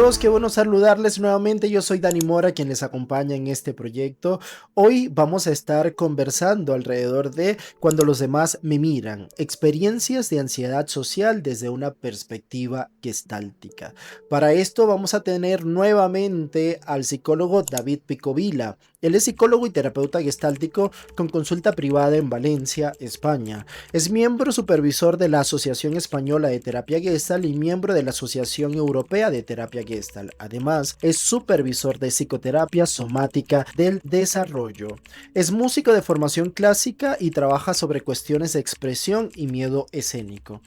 amigos, qué bueno saludarles nuevamente. Yo soy Dani Mora, quien les acompaña en este proyecto. Hoy vamos a estar conversando alrededor de cuando los demás me miran, experiencias de ansiedad social desde una perspectiva gestáltica. Para esto vamos a tener nuevamente al psicólogo David Picovila. Él es psicólogo y terapeuta gestáltico con consulta privada en Valencia, España. Es miembro supervisor de la Asociación Española de Terapia Gestalt y miembro de la Asociación Europea de Terapia Gestalt. Además, es supervisor de psicoterapia somática del desarrollo. Es músico de formación clásica y trabaja sobre cuestiones de expresión y miedo escénico.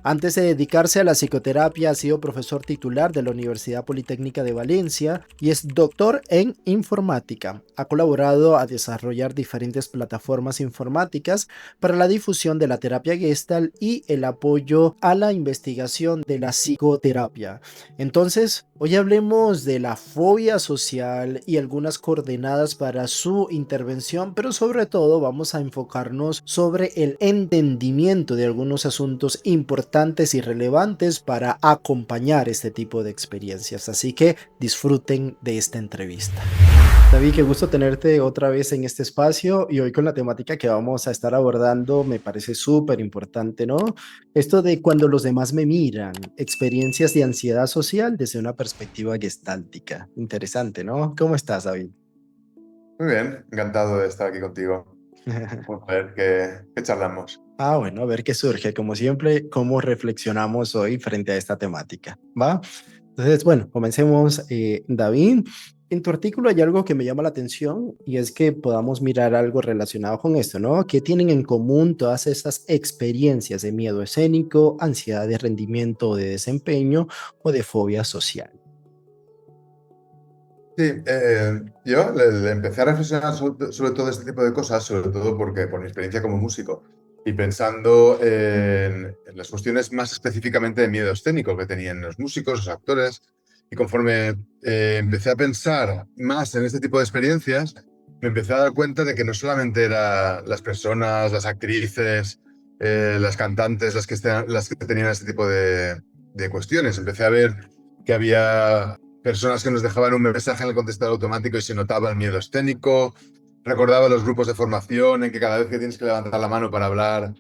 Antes de dedicarse a la psicoterapia, ha sido profesor titular de la Universidad Politécnica de Valencia y es doctor en informática. Ha colaborado a desarrollar diferentes plataformas informáticas para la difusión de la terapia Gestalt y el apoyo a la investigación de la psicoterapia. Entonces, hoy hablemos de la fobia social y algunas coordenadas para su intervención, pero sobre todo vamos a enfocarnos sobre el entendimiento de algunos asuntos importantes y relevantes para acompañar este tipo de experiencias. Así que disfruten de esta entrevista. David, qué gusto tenerte otra vez en este espacio y hoy con la temática que vamos a estar abordando me parece súper importante, ¿no? Esto de cuando los demás me miran, experiencias de ansiedad social desde una perspectiva gestáltica. Interesante, ¿no? ¿Cómo estás, David? Muy bien, encantado de estar aquí contigo. Vamos a ver qué charlamos. Bueno, a ver qué surge, como siempre, cómo reflexionamos hoy frente a esta temática, ¿va? Entonces, bueno, comencemos, David. En tu artículo hay algo que me llama la atención y es que podamos mirar algo relacionado con esto, ¿no? ¿Qué tienen en común todas estas experiencias de miedo escénico, ansiedad de rendimiento o de desempeño o de fobia social? Sí, yo le empecé a reflexionar sobre todo este tipo de cosas, sobre todo porque por mi experiencia como músico y pensando en las cuestiones más específicamente de miedo escénico que tenían los músicos, los actores, y conforme empecé a pensar más en este tipo de experiencias, me empecé a dar cuenta de que no solamente eran las personas, las actrices, las cantantes las que tenían este tipo de cuestiones. Empecé a ver que había personas que nos dejaban un mensaje en el contestador automático y se notaba el miedo escénico. Recordaba los grupos de formación en que cada vez que tienes que levantar la mano para hablar,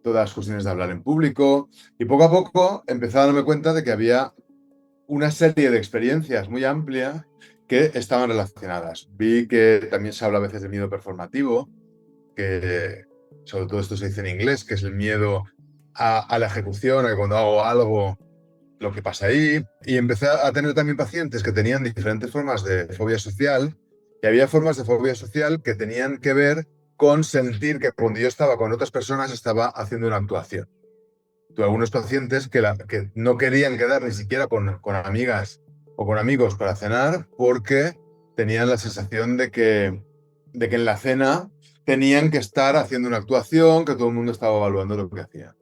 todas las cuestiones de hablar en público. Y poco a poco empecé a darme cuenta de que había una serie de experiencias muy amplia que estaban relacionadas. Vi que también se habla a veces de miedo performativo, que sobre todo esto se dice en inglés, que es el miedo a la ejecución, a que cuando hago algo lo que pasa ahí. Y empecé a tener también pacientes que tenían diferentes formas de fobia social y había formas de fobia social que tenían que ver con sentir que cuando yo estaba con otras personas estaba haciendo una actuación. Tuve algunos pacientes que no querían quedar ni siquiera con amigas o con amigos para cenar porque tenían la sensación de que en la cena tenían que estar haciendo una actuación, que todo el mundo estaba evaluando lo que hacía.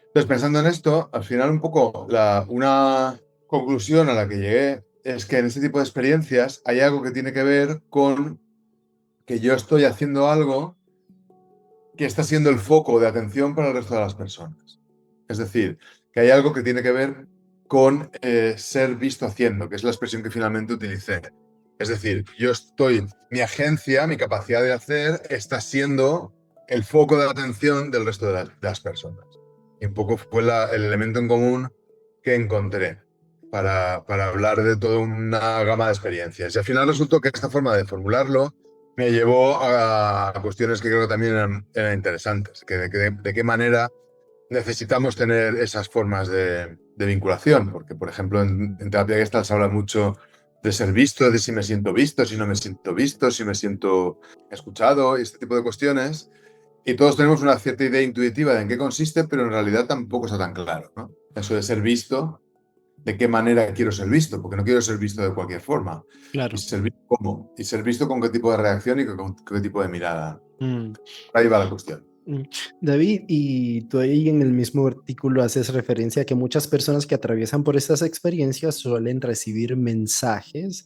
Entonces, pensando en esto, al final un poco una conclusión a la que llegué es que en este tipo de experiencias hay algo que tiene que ver con que yo estoy haciendo algo que está siendo el foco de atención para el resto de las personas. Es decir, que hay algo que tiene que ver con ser visto haciendo, que es la expresión que finalmente utilicé. Es decir, mi agencia, mi capacidad de hacer, está siendo el foco de atención del resto de las personas. Y un poco fue el elemento en común que encontré para hablar de toda una gama de experiencias. Y al final resultó que esta forma de formularlo me llevó a cuestiones que creo que también eran interesantes, que de qué manera necesitamos tener esas formas de vinculación, porque por ejemplo en terapia Gestalt se habla mucho de ser visto, de si me siento visto, si no me siento visto, si me siento escuchado y este tipo de cuestiones. Y todos tenemos una cierta idea intuitiva de en qué consiste, pero en realidad tampoco está tan claro, ¿no? Eso de ser visto, de qué manera quiero ser visto, porque no quiero ser visto de cualquier forma. Y Claro. ser visto cómo, y ser visto con qué tipo de reacción y con qué tipo de mirada. Mm. Ahí va la cuestión. Mm. David, y tú ahí en el mismo artículo haces referencia a que muchas personas que atraviesan por estas experiencias suelen recibir mensajes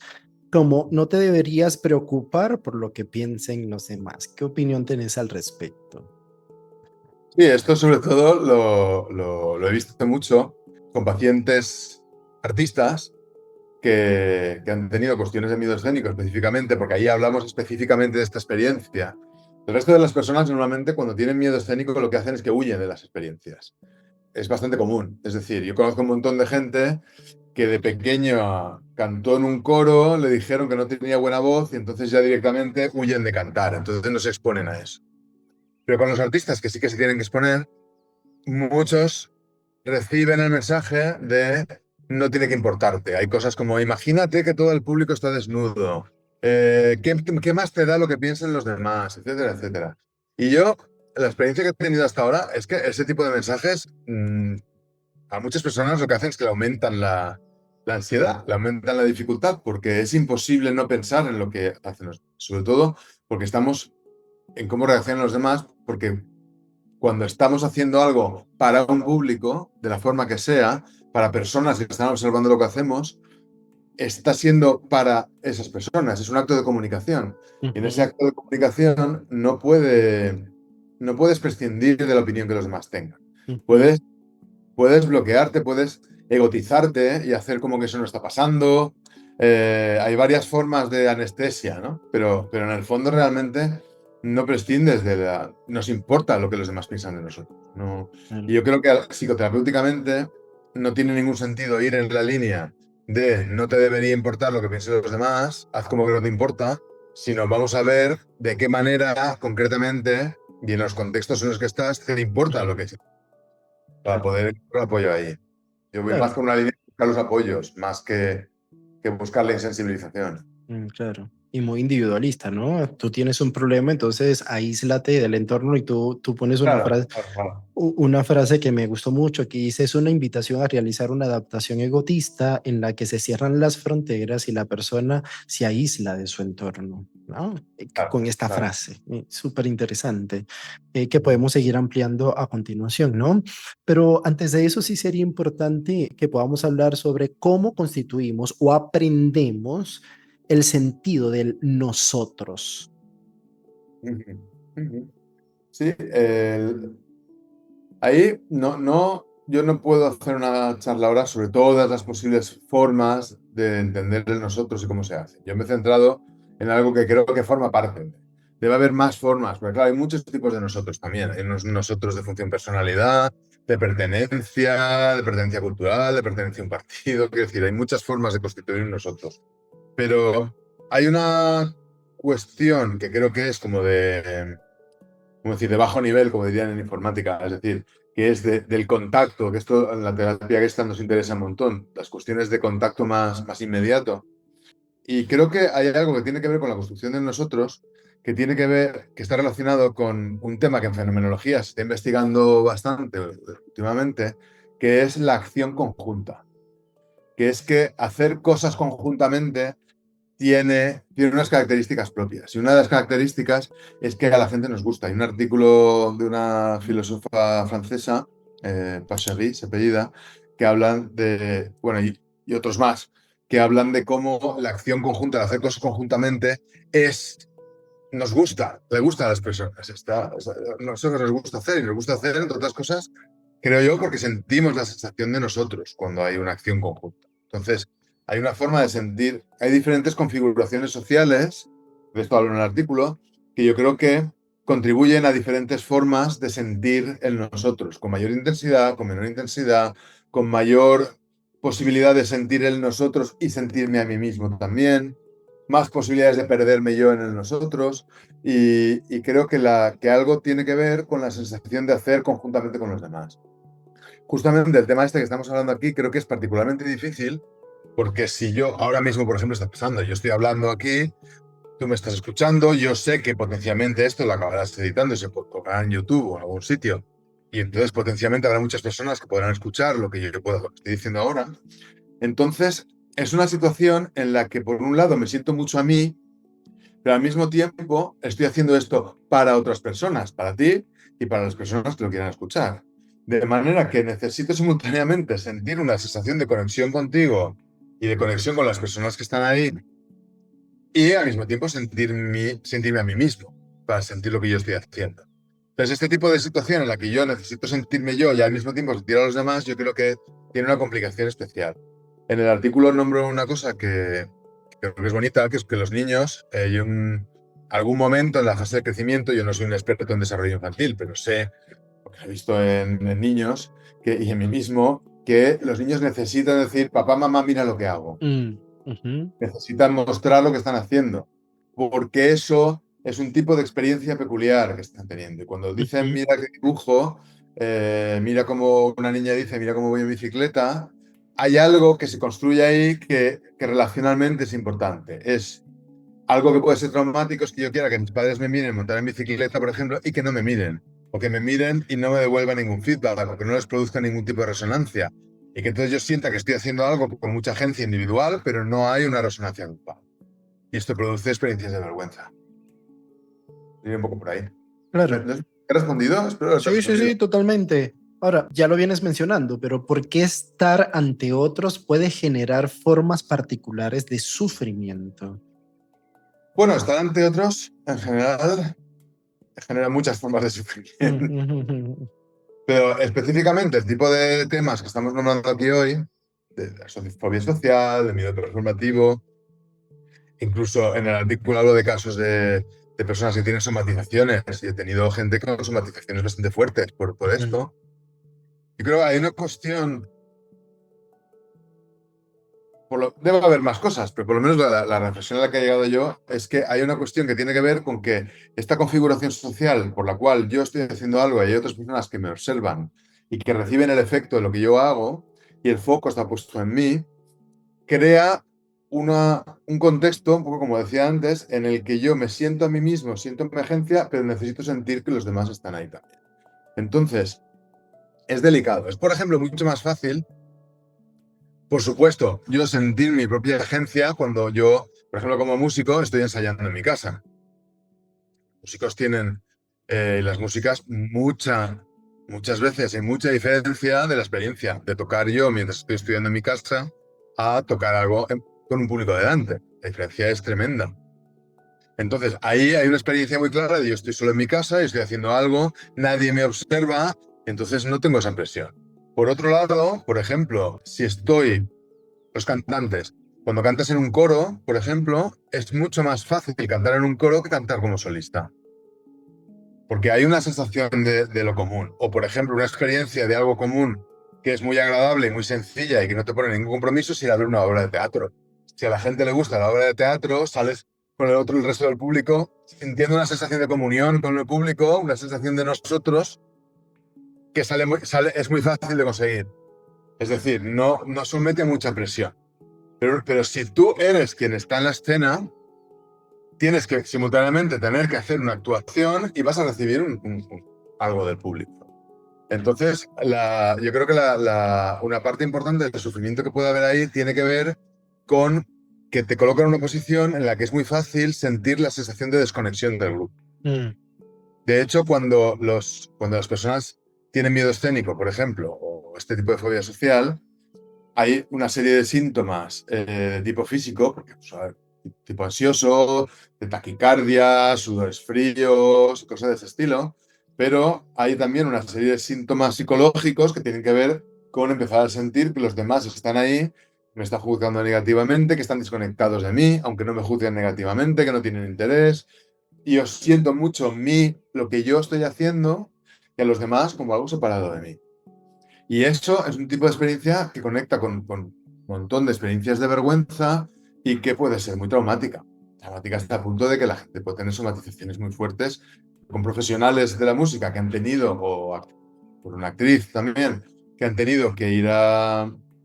como no te deberías preocupar por lo que piensen los demás. ¿Qué opinión tenés al respecto? Sí, esto sobre todo lo he visto mucho con pacientes artistas que han tenido cuestiones de miedo escénico específicamente, porque ahí hablamos específicamente de esta experiencia. El resto de las personas normalmente cuando tienen miedo escénico lo que hacen es que huyen de las experiencias. Es bastante común. Es decir, yo conozco un montón de gente que de pequeño cantó en un coro, le dijeron que no tenía buena voz y entonces ya directamente huyen de cantar. Entonces no se exponen a eso. Pero con los artistas que sí que se tienen que exponer, muchos reciben el mensaje de no tiene que importarte. Hay cosas como imagínate que todo el público está desnudo. ¿Qué más te da lo que piensen los demás? Etcétera, etcétera. Y yo, la experiencia que he tenido hasta ahora es que ese tipo de mensajes a muchas personas lo que hacen es que le aumentan la ansiedad, le aumentan la dificultad, porque es imposible no pensar en lo que hacen sobre todo porque estamos en cómo reaccionan los demás, porque cuando estamos haciendo algo para un público, de la forma que sea, para personas que están observando lo que hacemos, está siendo para esas personas, es un acto de comunicación. Y en ese Ujú, acto de comunicación no puedes prescindir de la opinión que los demás tengan. ujú. Puedes Puedes bloquearte, puedes egotizarte y hacer como que eso no está pasando. Hay varias formas de anestesia, ¿no? Pero en el fondo realmente no prescindes de la... Nos importa lo que los demás piensan de nosotros. No. Y Claro. yo creo que psicoterapéuticamente no tiene ningún sentido ir en la línea de no te debería importar lo que piensen los demás, haz como que no te importa, sino vamos a ver de qué manera concretamente y en los contextos en los que estás te importa lo que para Claro, poder encontrar apoyo ahí. Yo voy más claro. por una línea de buscar los apoyos, más que buscar la insensibilización. Claro. Y muy individualista, ¿no? Tú tienes un problema, entonces aíslate del entorno y tú pones Claro, claro, claro. una frase que me gustó mucho, que dice, es una invitación a realizar una adaptación egotista en la que se cierran las fronteras y la persona se aísla de su entorno, ¿no? Claro, Con esta claro. frase, súper interesante, que podemos seguir ampliando a continuación, ¿no? Pero antes de eso sí sería importante que podamos hablar sobre cómo constituimos o aprendemos el sentido del nosotros. Ujú, ujú. Sí, ahí yo no puedo hacer una charla ahora sobre todas las posibles formas de entender el nosotros y cómo se hace. Yo me he centrado en algo que creo que forma parte. Debe haber más formas, porque claro, hay muchos tipos de nosotros también. Hay unos nosotros de función personalidad, de pertenencia cultural, de pertenencia a un partido. Quiero decir, hay muchas formas de constituir un nosotros. Pero hay una cuestión que creo que es como decir, de bajo nivel, como dirían en informática, es decir, que es del contacto, que esto en la terapia que nos interesa un montón, las cuestiones de contacto más inmediato. Y creo que hay algo que tiene que ver con la construcción de nosotros, que tiene que ver, que está relacionado con un tema que en fenomenología se está investigando bastante últimamente, que es la acción conjunta, que es que hacer cosas conjuntamente tiene unas características propias. Y una de las características es que a la gente nos gusta. Hay un artículo de una filósofa francesa, Pachery, se apellida, que hablan de, bueno, y otros más, que hablan de cómo la acción conjunta, el hacer cosas conjuntamente, nos gusta, le gusta a las personas. Nosotros nos gusta hacer y nos gusta hacer, entre otras cosas, creo yo, porque sentimos la sensación de nosotros cuando hay una acción conjunta. Entonces, hay una forma de sentir, hay diferentes configuraciones sociales, de esto hablo en el artículo, que yo creo que contribuyen a diferentes formas de sentir el nosotros, con mayor intensidad, con menor intensidad, con mayor posibilidad de sentir el nosotros y sentirme a mí mismo también, más posibilidades de perderme yo en el nosotros, y creo que algo tiene que ver con la sensación de hacer conjuntamente con los demás. Justamente el tema este que estamos hablando aquí creo que es particularmente difícil porque si yo ahora mismo, por ejemplo, está pasando, yo estoy hablando aquí, tú me estás escuchando, yo sé que potencialmente esto lo acabarás editando y se colgará en YouTube o en algún sitio. Y entonces potencialmente habrá muchas personas que podrán escuchar lo que yo puedo, estoy diciendo ahora. Entonces, es una situación en la que por un lado me siento mucho a mí, pero al mismo tiempo estoy haciendo esto para otras personas, para ti y para las personas que lo quieran escuchar. De manera que necesito simultáneamente sentir una sensación de conexión contigo y de conexión con las personas que están ahí y al mismo tiempo sentirme a mí mismo para sentir lo que yo estoy haciendo. Entonces, este tipo de situación en la que yo necesito sentirme yo y al mismo tiempo sentir a los demás, yo creo que tiene una complicación especial. En el artículo nombro una cosa que creo que es bonita, que es que los niños, y algún momento en la fase de crecimiento, yo no soy un experto en desarrollo infantil, pero sé, porque lo he visto en niños y en mí mismo, que los niños necesitan decir, papá, mamá, mira lo que hago. Mm, ujú, Necesitan mostrar lo que están haciendo, porque eso es un tipo de experiencia peculiar que están teniendo. Y cuando dicen, ujú, mira qué dibujo, mira cómo una niña dice, mira cómo voy en bicicleta, hay algo que se construye ahí que relacionalmente es importante. Es algo que puede ser traumático, es que yo quiera que mis padres me miren montar en bicicleta, por ejemplo, y que no me miren. O que me miren y no me devuelvan ningún feedback, o que no les produzca ningún tipo de resonancia. Y que entonces yo sienta que estoy haciendo algo con mucha agencia individual, pero no hay una resonancia grupal. Y esto produce experiencias de vergüenza. Iría un poco por ahí. claro. ¿He respondido? Espero haberte Sí, sí, respondido. sí, totalmente. Ahora, ya lo vienes mencionando, pero ¿por qué estar ante otros puede generar formas particulares de sufrimiento? Bueno, estar ante otros, en general, genera muchas formas de sufrimiento. Pero específicamente el tipo de temas que estamos nombrando aquí hoy, de la fobia social, de miedo performativo, incluso en el artículo hablo de casos de personas que tienen somatizaciones y he tenido gente con somatizaciones bastante fuertes por Mm, esto. Yo creo que hay una cuestión, debe haber más cosas, pero por lo menos la reflexión a la que he llegado yo es que hay una cuestión que tiene que ver con que esta configuración social por la cual yo estoy haciendo algo y hay otras personas que me observan y que reciben el efecto de lo que yo hago y el foco está puesto en mí, crea un contexto, un poco como decía antes, en el que yo me siento a mí mismo, siento emergencia, pero necesito sentir que los demás están ahí también. Entonces, es delicado. Es, por ejemplo, mucho más fácil, por supuesto, yo sentir mi propia agencia cuando yo, por ejemplo, como músico, estoy ensayando en mi casa. Los músicos tienen las músicas muchas veces hay mucha diferencia de la experiencia de tocar yo mientras estoy estudiando en mi casa a tocar algo con un público delante. La diferencia es tremenda. Entonces, ahí hay una experiencia muy clara de yo estoy solo en mi casa y estoy haciendo algo, nadie me observa, entonces no tengo esa presión. Por otro lado, por ejemplo, si estoy, los cantantes, cuando cantas en un coro, por ejemplo, es mucho más fácil cantar en un coro que cantar como solista. Porque hay una sensación de lo común. O, por ejemplo, una experiencia de algo común que es muy agradable y muy sencilla y que no te pone ningún compromiso es ir a ver una obra de teatro. Si a la gente le gusta la obra de teatro, sales con el resto del público, sintiendo una sensación de comunión con el público, una sensación de nosotros que es muy fácil de conseguir. Es decir, no somete a mucha presión. Pero si tú eres quien está en la escena, tienes que simultáneamente tener que hacer una actuación y vas a recibir algo del público. Entonces, yo creo que una parte importante del sufrimiento que puede haber ahí tiene que ver con que te colocan en una posición en la que es muy fácil sentir la sensación de desconexión del grupo. mm, De hecho, cuando las personas tienen miedo escénico, por ejemplo, o este tipo de fobia social, hay una serie de síntomas de tipo físico, porque, pues, a ver, tipo ansioso, de taquicardia, sudores fríos, cosas de ese estilo, pero hay también una serie de síntomas psicológicos que tienen que ver con empezar a sentir que los demás están ahí, me están juzgando negativamente, que están desconectados de mí, aunque no me juzguen negativamente, que no tienen interés, y os siento mucho lo que yo estoy haciendo y a los demás como algo separado de mí. Y eso es un tipo de experiencia que conecta con un montón de experiencias de vergüenza y que puede ser muy traumática. Traumática hasta el punto de que la gente puede tener somatizaciones muy fuertes con profesionales de la música que han tenido, por una actriz también, que han tenido que ir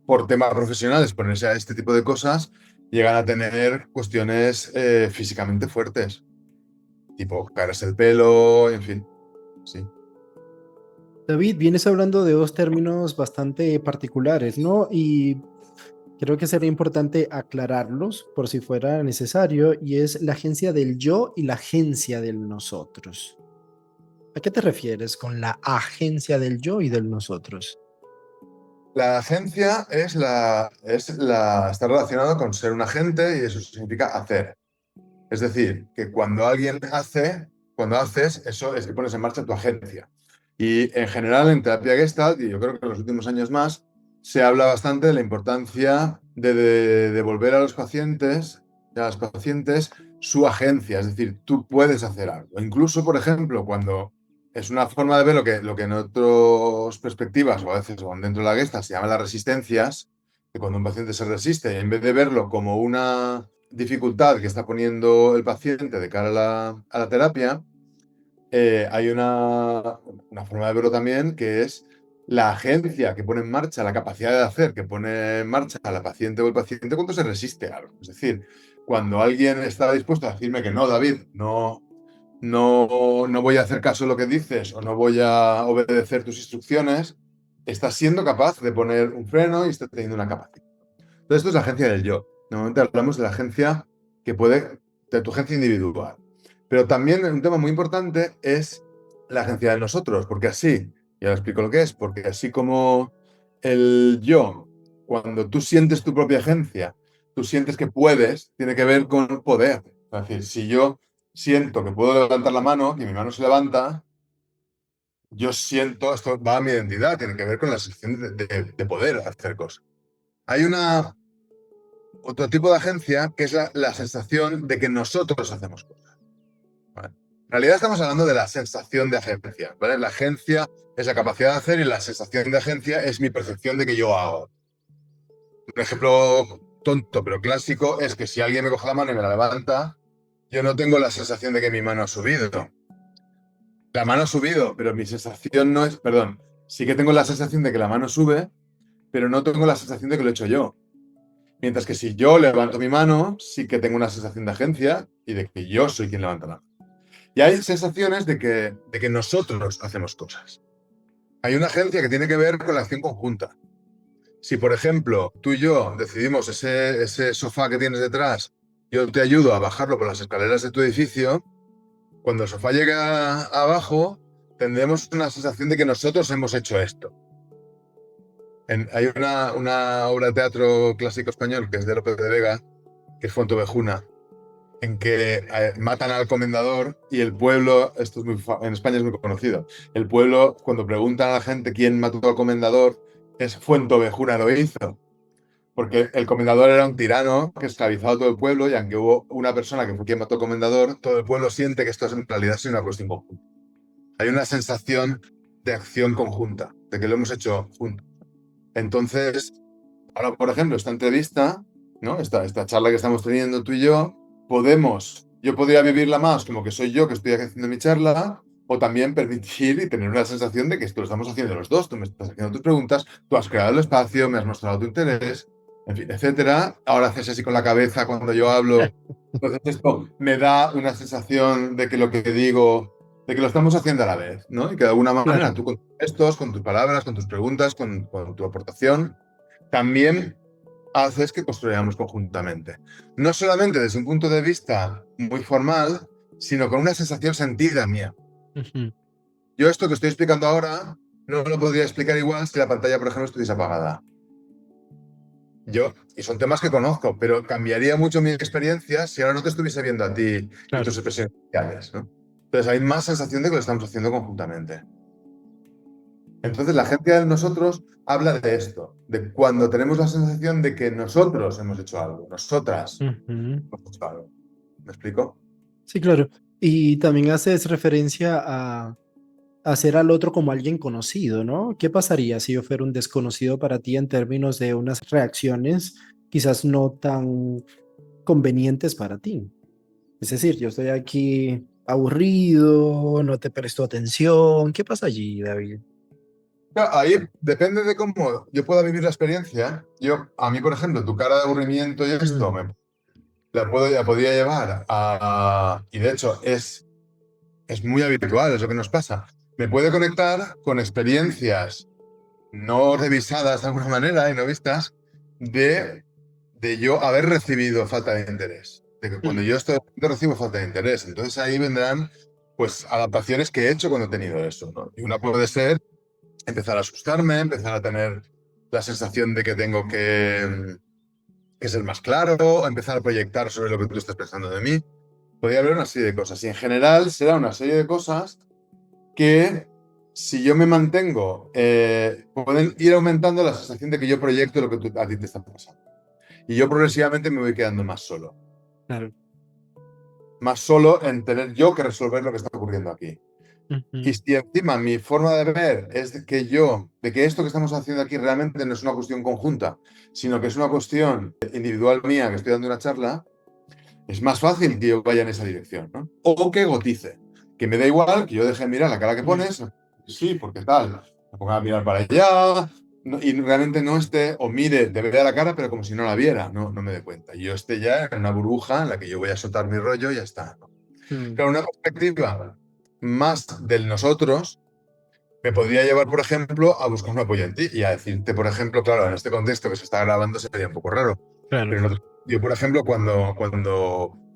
por temas profesionales, ponerse a este tipo de cosas, llegan a tener cuestiones físicamente fuertes, tipo caerse el pelo, en fin, sí. David, vienes hablando de dos términos bastante particulares, ¿no? Y creo que sería importante aclararlos por si fuera necesario, y es la agencia del yo y la agencia del nosotros. ¿A qué te refieres con la agencia del yo y del nosotros? La agencia está relacionado con ser un agente y eso significa hacer. Es decir, que cuando alguien hace, cuando haces, eso es que pones en marcha tu agencia. Y en general en terapia Gestalt, y yo creo que en los últimos años más, se habla bastante de la importancia de devolver a los pacientes, a las pacientes, su agencia. Es decir, tú puedes hacer algo. Incluso, por ejemplo, cuando es una forma de ver lo que en otras perspectivas, o a veces o dentro de la Gestalt, se llaman las resistencias, que cuando un paciente se resiste, en vez de verlo como una dificultad que está poniendo el paciente de cara a la terapia, hay una forma de verlo también que es la agencia que pone en marcha, la capacidad de hacer que pone en marcha a la paciente o el paciente cuando se resiste a algo. Es decir, cuando alguien está dispuesto a decirme que no, David, no voy a hacer caso de lo que dices o no voy a obedecer tus instrucciones, estás siendo capaz de poner un freno y estás teniendo una capacidad. Entonces, esto es la agencia del yo. Normalmente hablamos de la agencia que puede, de tu agencia individual. Pero también un tema muy importante es la agencia de nosotros, porque así, ya lo explico lo que es, porque así como el yo, cuando tú sientes tu propia agencia, tú sientes que puedes, tiene que ver con poder. Es decir, si yo siento que puedo levantar la mano, que mi mano se levanta, yo siento, esto va a mi identidad, tiene que ver con la sensación de poder hacer cosas. Hay otro tipo de agencia que es la sensación de que nosotros hacemos cosas. ¿Vale? En realidad estamos hablando de la sensación de agencia. ¿Vale? La agencia es la capacidad de hacer y la sensación de agencia es mi percepción de que yo hago. Un ejemplo tonto pero clásico es que si alguien me coge la mano y me la levanta, yo no tengo la sensación de que mi mano ha subido. La mano ha subido, pero mi sensación no es, perdón, sí que tengo la sensación de que la mano sube, pero no tengo la sensación de que lo he hecho yo. Mientras que si yo levanto mi mano, sí que tengo una sensación de agencia y de que yo soy quien levanta la mano. Y hay sensaciones de que nosotros hacemos cosas. Hay una agencia que tiene que ver con la acción conjunta. Si, por ejemplo, tú y yo decidimos ese sofá que tienes detrás, yo te ayudo a bajarlo por las escaleras de tu edificio, cuando el sofá llega abajo, tendremos una sensación de que nosotros hemos hecho esto. Hay una obra de teatro clásico español que es de Lope de Vega, que es Fontevejuna, en que matan al comendador y el pueblo, esto es en España es muy conocido, el pueblo cuando preguntan a la gente quién mató al comendador, es Fuentovejuna lo hizo, porque el comendador era un tirano que esclavizaba a todo el pueblo y aunque hubo una persona que fue quien mató al comendador, todo el pueblo siente que esto es en realidad es una cuestión conjunta. Hay una sensación de acción conjunta, de que lo hemos hecho juntos. Entonces, ahora, por ejemplo, esta entrevista, ¿no? Esta charla que estamos teniendo tú y yo, yo podría vivirla más como que soy yo que estoy haciendo mi charla, o también permitir y tener una sensación de que esto lo estamos haciendo los dos. Tú me estás haciendo tus preguntas, tú has creado el espacio, me has mostrado tu interés, en fin, etcétera. Ahora haces así con la cabeza cuando yo hablo. Entonces, esto me da una sensación de que lo que digo, de que lo estamos haciendo a la vez, ¿no? Y que de alguna manera Claro. tú con tus gestos, con tus palabras, con tus preguntas, con tu aportación, también haces que construyamos conjuntamente. No solamente desde un punto de vista muy formal, sino con una sensación sentida mía. Ujú. Yo esto que estoy explicando ahora no lo podría explicar igual si la pantalla, por ejemplo, estuviese apagada. Y son temas que conozco, pero cambiaría mucho mi experiencia si ahora no te estuviese viendo a ti y tus Claro. expresiones sociales, ¿no? Entonces hay más sensación de que lo estamos haciendo conjuntamente. Entonces, la agencia de nosotros habla de esto, de cuando tenemos la sensación de que nosotros hemos hecho algo, nosotras Ujú. hemos hecho algo. ¿Me explico? Sí, claro. Y también haces referencia a hacer al otro como alguien conocido, ¿no? ¿Qué pasaría si yo fuera un desconocido para ti en términos de unas reacciones quizás no tan convenientes para ti? Es decir, yo estoy aquí aburrido, no te presto atención. ¿Qué pasa allí, David? Claro, ahí depende de cómo yo pueda vivir la experiencia. A mí, por ejemplo, tu cara de aburrimiento y esto la podría llevar y de hecho es muy habitual, es lo que nos pasa. Me puede conectar con experiencias no revisadas de alguna manera y no vistas de, de yo haber recibido falta de interés. De que cuando yo estoy recibo falta de interés. Entonces ahí vendrán pues adaptaciones que he hecho cuando he tenido eso, ¿no? Y una puede ser empezar a asustarme, empezar a tener la sensación de que tengo que ser más claro, empezar a proyectar sobre lo que tú estás pensando de mí. Podría haber una serie de cosas. Y en general será una serie de cosas que si yo me mantengo, pueden ir aumentando la sensación de que yo proyecto lo que a ti te está pasando. Y yo progresivamente me voy quedando más solo. Claro. Más solo en tener yo que resolver lo que está ocurriendo aquí. Y Ujú. si encima mi forma de ver es de que esto que estamos haciendo aquí realmente no es una cuestión conjunta, sino que es una cuestión individual mía, que estoy dando una charla, es más fácil que yo vaya en esa dirección, ¿no? O que gotice, que me da igual, que yo deje de mirar la cara que pones, sí, porque tal, me ponga a mirar para allá, y realmente no esté, o mire, te vea la cara, pero como si no la viera, no me dé cuenta. Y yo esté ya en una burbuja en la que yo voy a soltar mi rollo y ya está, ¿no? Mm. Claro, una perspectiva más del nosotros me podría llevar, por ejemplo, a buscar un apoyo en ti y a decirte, por ejemplo, claro, en este contexto que se está grabando sería un poco raro, Claro. pero yo, por ejemplo, cuando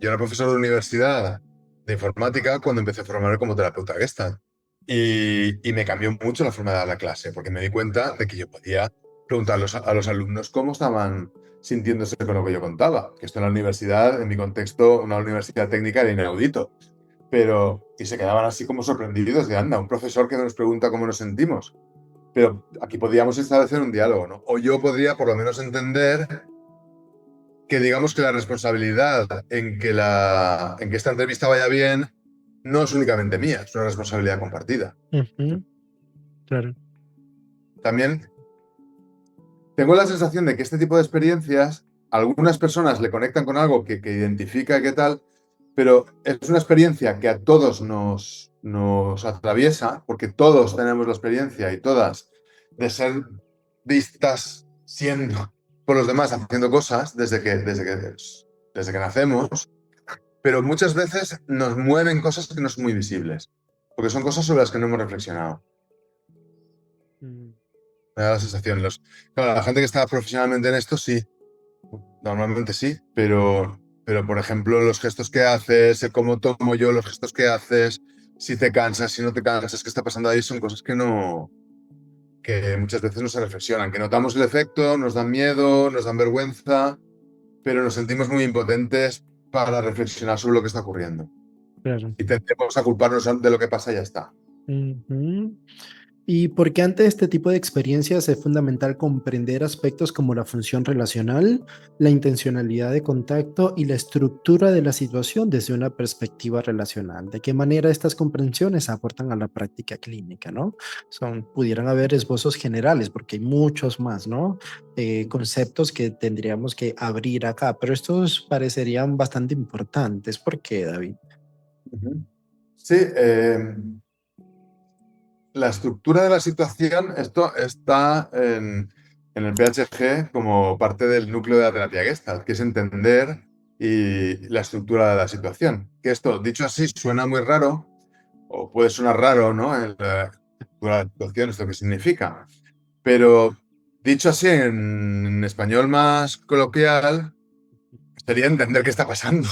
yo era profesor de universidad de informática, cuando empecé a formarme como terapeuta Gestalt, y me cambió mucho la forma de dar la clase, porque me di cuenta de que yo podía preguntar a los alumnos cómo estaban sintiéndose con lo que yo contaba, que esto en la universidad, en mi contexto, una universidad técnica era inaudito. Pero, y se quedaban así como sorprendidos de, anda, un profesor que nos pregunta cómo nos sentimos. Pero aquí podríamos establecer un diálogo, ¿no? O yo podría por lo menos entender que digamos que la responsabilidad en que esta entrevista vaya bien no es únicamente mía, es una responsabilidad compartida. Ujú. Claro. También tengo la sensación de que este tipo de experiencias, algunas personas le conectan con algo que identifica y qué tal, pero es una experiencia que a todos nos atraviesa, porque todos tenemos la experiencia y todas de ser vistas siendo por los demás haciendo cosas desde que nacemos, pero muchas veces nos mueven cosas que no son muy visibles, porque son cosas sobre las que no hemos reflexionado. Mm. Me da la sensación. Claro, la gente que está profesionalmente en esto, sí, normalmente sí, pero por ejemplo, los gestos que haces, cómo tomo yo los gestos que haces, si te cansas, si no te cansas, qué está pasando ahí, son cosas que muchas veces no se reflexionan, que notamos el efecto, nos dan miedo, nos dan vergüenza, pero nos sentimos muy impotentes para reflexionar sobre lo que está ocurriendo. Claro. Y tendemos a culparnos de lo que pasa y ya está. Ujú. Y porque ante este tipo de experiencias es fundamental comprender aspectos como la función relacional, la intencionalidad de contacto y la estructura de la situación desde una perspectiva relacional. ¿De qué manera estas comprensiones aportan a la práctica clínica, no? Pudieran haber esbozos generales, porque hay muchos más, ¿no? Conceptos que tendríamos que abrir acá, pero estos parecerían bastante importantes. ¿Por qué, David? Ujú. Sí, la estructura de la situación, esto está en el PHG como parte del núcleo de la terapia Gestalt, que es entender la estructura de la situación. Que esto, dicho así, suena muy raro, o puede sonar raro, ¿no? En la estructura de la situación, esto qué significa. Pero dicho así, en español más coloquial, sería entender qué está pasando.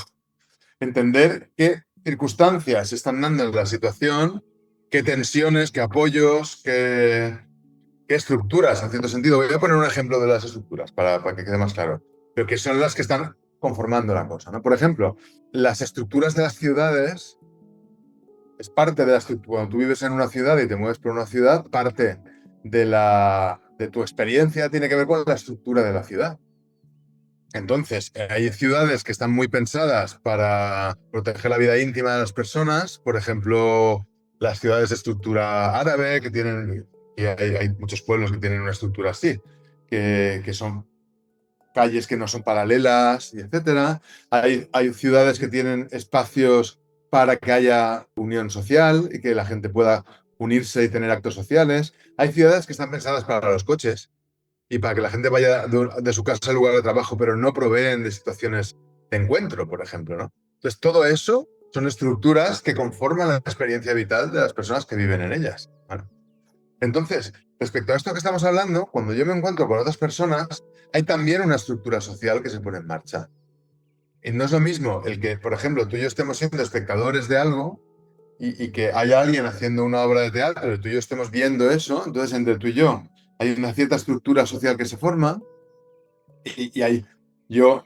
Entender qué circunstancias se están dando en la situación, qué tensiones, qué apoyos, qué estructuras, en cierto sentido. Voy a poner un ejemplo de las estructuras para que quede más claro, pero que son las que están conformando la cosa, ¿no? Por ejemplo, las estructuras de las ciudades es parte de la estructura. Cuando tú vives en una ciudad y te mueves por una ciudad, parte de tu experiencia tiene que ver con la estructura de la ciudad. Entonces, hay ciudades que están muy pensadas para proteger la vida íntima de las personas, por ejemplo, las ciudades de estructura árabe, y hay muchos pueblos que tienen una estructura así, que son calles que no son paralelas, y etcétera. Hay ciudades que tienen espacios para que haya unión social y que la gente pueda unirse y tener actos sociales. Hay ciudades que están pensadas para los coches y para que la gente vaya de su casa al lugar de trabajo, pero no proveen de situaciones de encuentro, por ejemplo, ¿no? Entonces, todo eso son estructuras que conforman la experiencia vital de las personas que viven en ellas. Bueno, entonces, respecto a esto que estamos hablando, cuando yo me encuentro con otras personas, hay también una estructura social que se pone en marcha. Y no es lo mismo el que, por ejemplo, tú y yo estemos siendo espectadores de algo y que haya alguien haciendo una obra de teatro y tú y yo estemos viendo eso, entonces entre tú y yo hay una cierta estructura social que se forma y hay,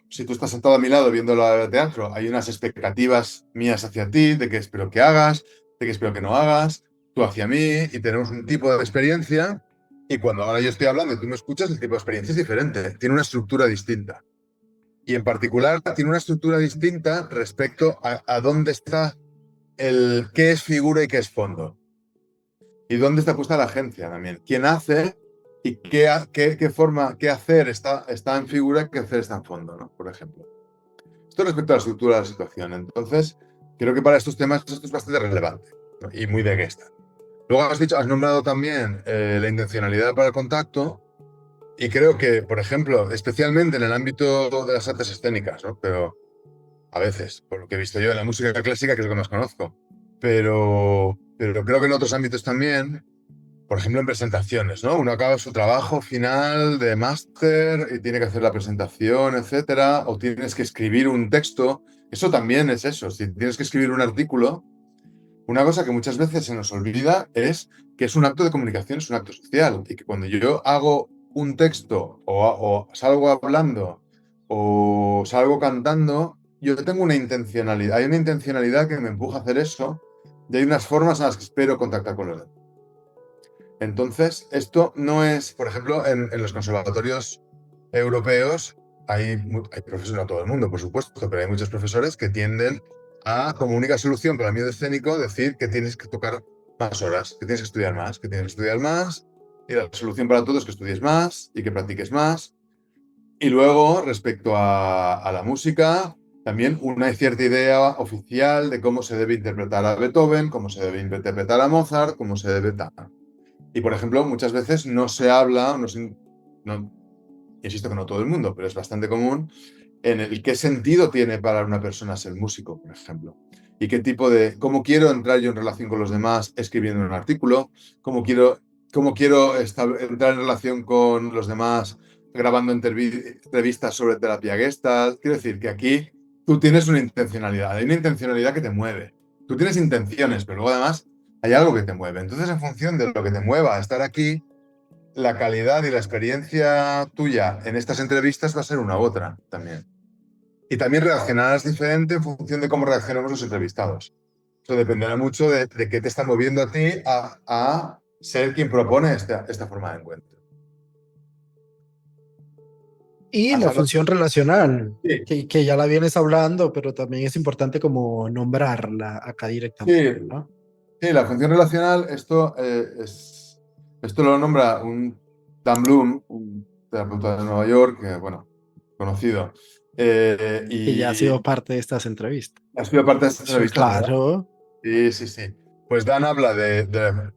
si tú estás sentado a mi lado viendo la obra de teatro, hay unas expectativas mías hacia ti de qué espero que hagas, de qué espero que no hagas, tú hacia mí y tenemos un tipo de experiencia y cuando ahora yo estoy hablando y tú me escuchas, el tipo de experiencia es diferente, tiene una estructura distinta. Y en particular tiene una estructura distinta respecto a dónde está el qué es figura y qué es fondo. Y dónde está puesta la agencia también. Quién hace y qué forma, qué hacer está en figura y qué hacer está en fondo, ¿no? Por ejemplo. Esto respecto a la estructura de la situación. Entonces, creo que para estos temas esto es bastante relevante, ¿no? Y muy de Gestalt. Luego has nombrado también la intencionalidad para el contacto y creo que, por ejemplo, especialmente en el ámbito de las artes escénicas, ¿no? Pero a veces, por lo que he visto yo en la música clásica, que es lo que más conozco, pero creo que en otros ámbitos también, por ejemplo, en presentaciones, ¿no? Uno acaba su trabajo final de máster y tiene que hacer la presentación, etcétera, o tienes que escribir un texto. Eso también es eso. Si tienes que escribir un artículo, una cosa que muchas veces se nos olvida es que es un acto de comunicación, es un acto social, y que cuando yo hago un texto o salgo hablando o salgo cantando, yo tengo una intencionalidad. Hay una intencionalidad que me empuja a hacer eso y hay unas formas en las que espero contactar con los demás. Entonces, esto no es, por ejemplo, en los conservatorios europeos hay profesores, no todo el mundo, por supuesto, pero hay muchos profesores que tienden a, como única solución para el miedo escénico, decir que tienes que tocar más horas, que tienes que estudiar más, que tienes que estudiar más, y la solución para todo es que estudies más y que practiques más. Y luego, respecto a la música, también una cierta idea oficial de cómo se debe interpretar a Beethoven, cómo se debe interpretar a Mozart, cómo se debe tal. Y, por ejemplo, muchas veces no se habla, no, insisto que no todo el mundo, pero es bastante común, en el qué sentido tiene para una persona ser músico, por ejemplo. Y qué tipo de, cómo quiero entrar yo en relación con los demás escribiendo un artículo, cómo quiero entrar en relación con los demás grabando entrevistas sobre terapia Gestalt. Quiero decir que aquí tú tienes una intencionalidad, hay una intencionalidad que te mueve. Tú tienes intenciones, pero luego además hay algo que te mueve. Entonces, en función de lo que te mueva a estar aquí, la calidad y la experiencia tuya en estas entrevistas va a ser una u otra también. Y también reaccionarás diferente en función de cómo reaccionemos los entrevistados. Eso dependerá mucho de qué te está moviendo a ti a ser quien propone esta forma de encuentro. Y ¿Has la hablado? función relacional, Sí, que ya la vienes hablando, pero también es importante como nombrarla acá directamente, sí, ¿no? sí, la función relacional, esto lo nombra Dan Bloom, un terapeuta de Nueva York, que, bueno, conocido. Que ya ha sido Y parte de estas entrevistas. has sido parte de estas Sí, entrevistas, ¿verdad? claro. Sí, sí, sí. Pues Dan habla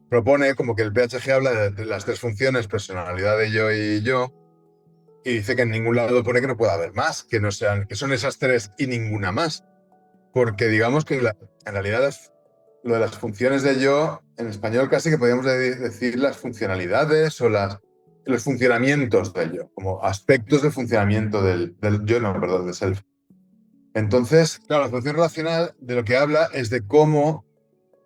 propone como que el PHG habla de las tres funciones, personalidad de yo y yo, y dice que en ningún lado pone que no pueda haber más, que no sean, que son esas tres y ninguna más. Porque digamos que en realidad lo de las funciones de yo, en español casi que podríamos decir las funcionalidades o los funcionamientos del yo, como aspectos del funcionamiento del yo, no, perdón, del self. Entonces, claro, la función relacional de lo que habla es de cómo,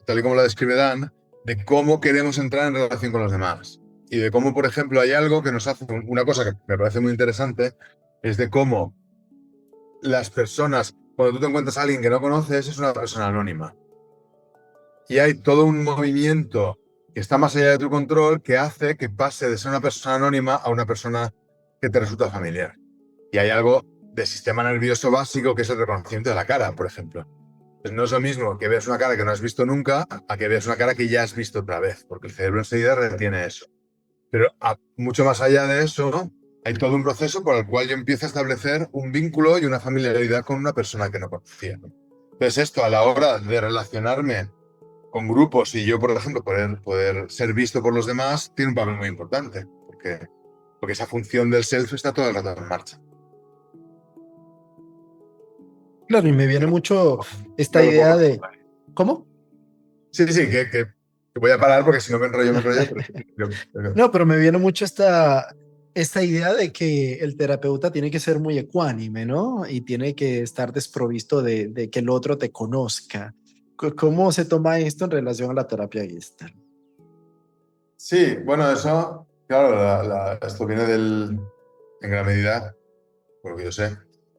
tal y como la describe Dan, de cómo queremos entrar en relación con los demás. Y de cómo, por ejemplo, hay algo que nos hace, una cosa que me parece muy interesante, es de cómo las personas, cuando tú te encuentras a alguien que no conoces, es una persona anónima. Y hay todo un movimiento que está más allá de tu control que hace que pase de ser una persona anónima a una persona que te resulta familiar. Y hay algo de sistema nervioso básico que es el reconocimiento de la cara, por ejemplo. Pues no es lo mismo que veas una cara que no has visto nunca a que veas una cara que ya has visto otra vez, porque el cerebro enseguida retiene eso. Pero mucho más allá de eso, hay todo un proceso por el cual yo empiezo a establecer un vínculo y una familiaridad con una persona que no conocía. Entonces esto a la hora de relacionarme con grupos y yo, por ejemplo, poder ser visto por los demás, tiene un papel muy importante, porque esa función del self está todo el rato en marcha. Claro, y me viene mucho esta Claro, un idea poco. de... ¿Cómo? Sí, sí, que voy a parar porque si no me enrollo, No, pero me viene mucho esta idea de que el terapeuta tiene que ser muy ecuánime, ¿no? Y tiene que estar desprovisto de que el otro te conozca. ¿Cómo se toma esto en relación a la terapia Gestalt? Sí, bueno, eso, claro, esto viene en gran medida, por lo que yo sé,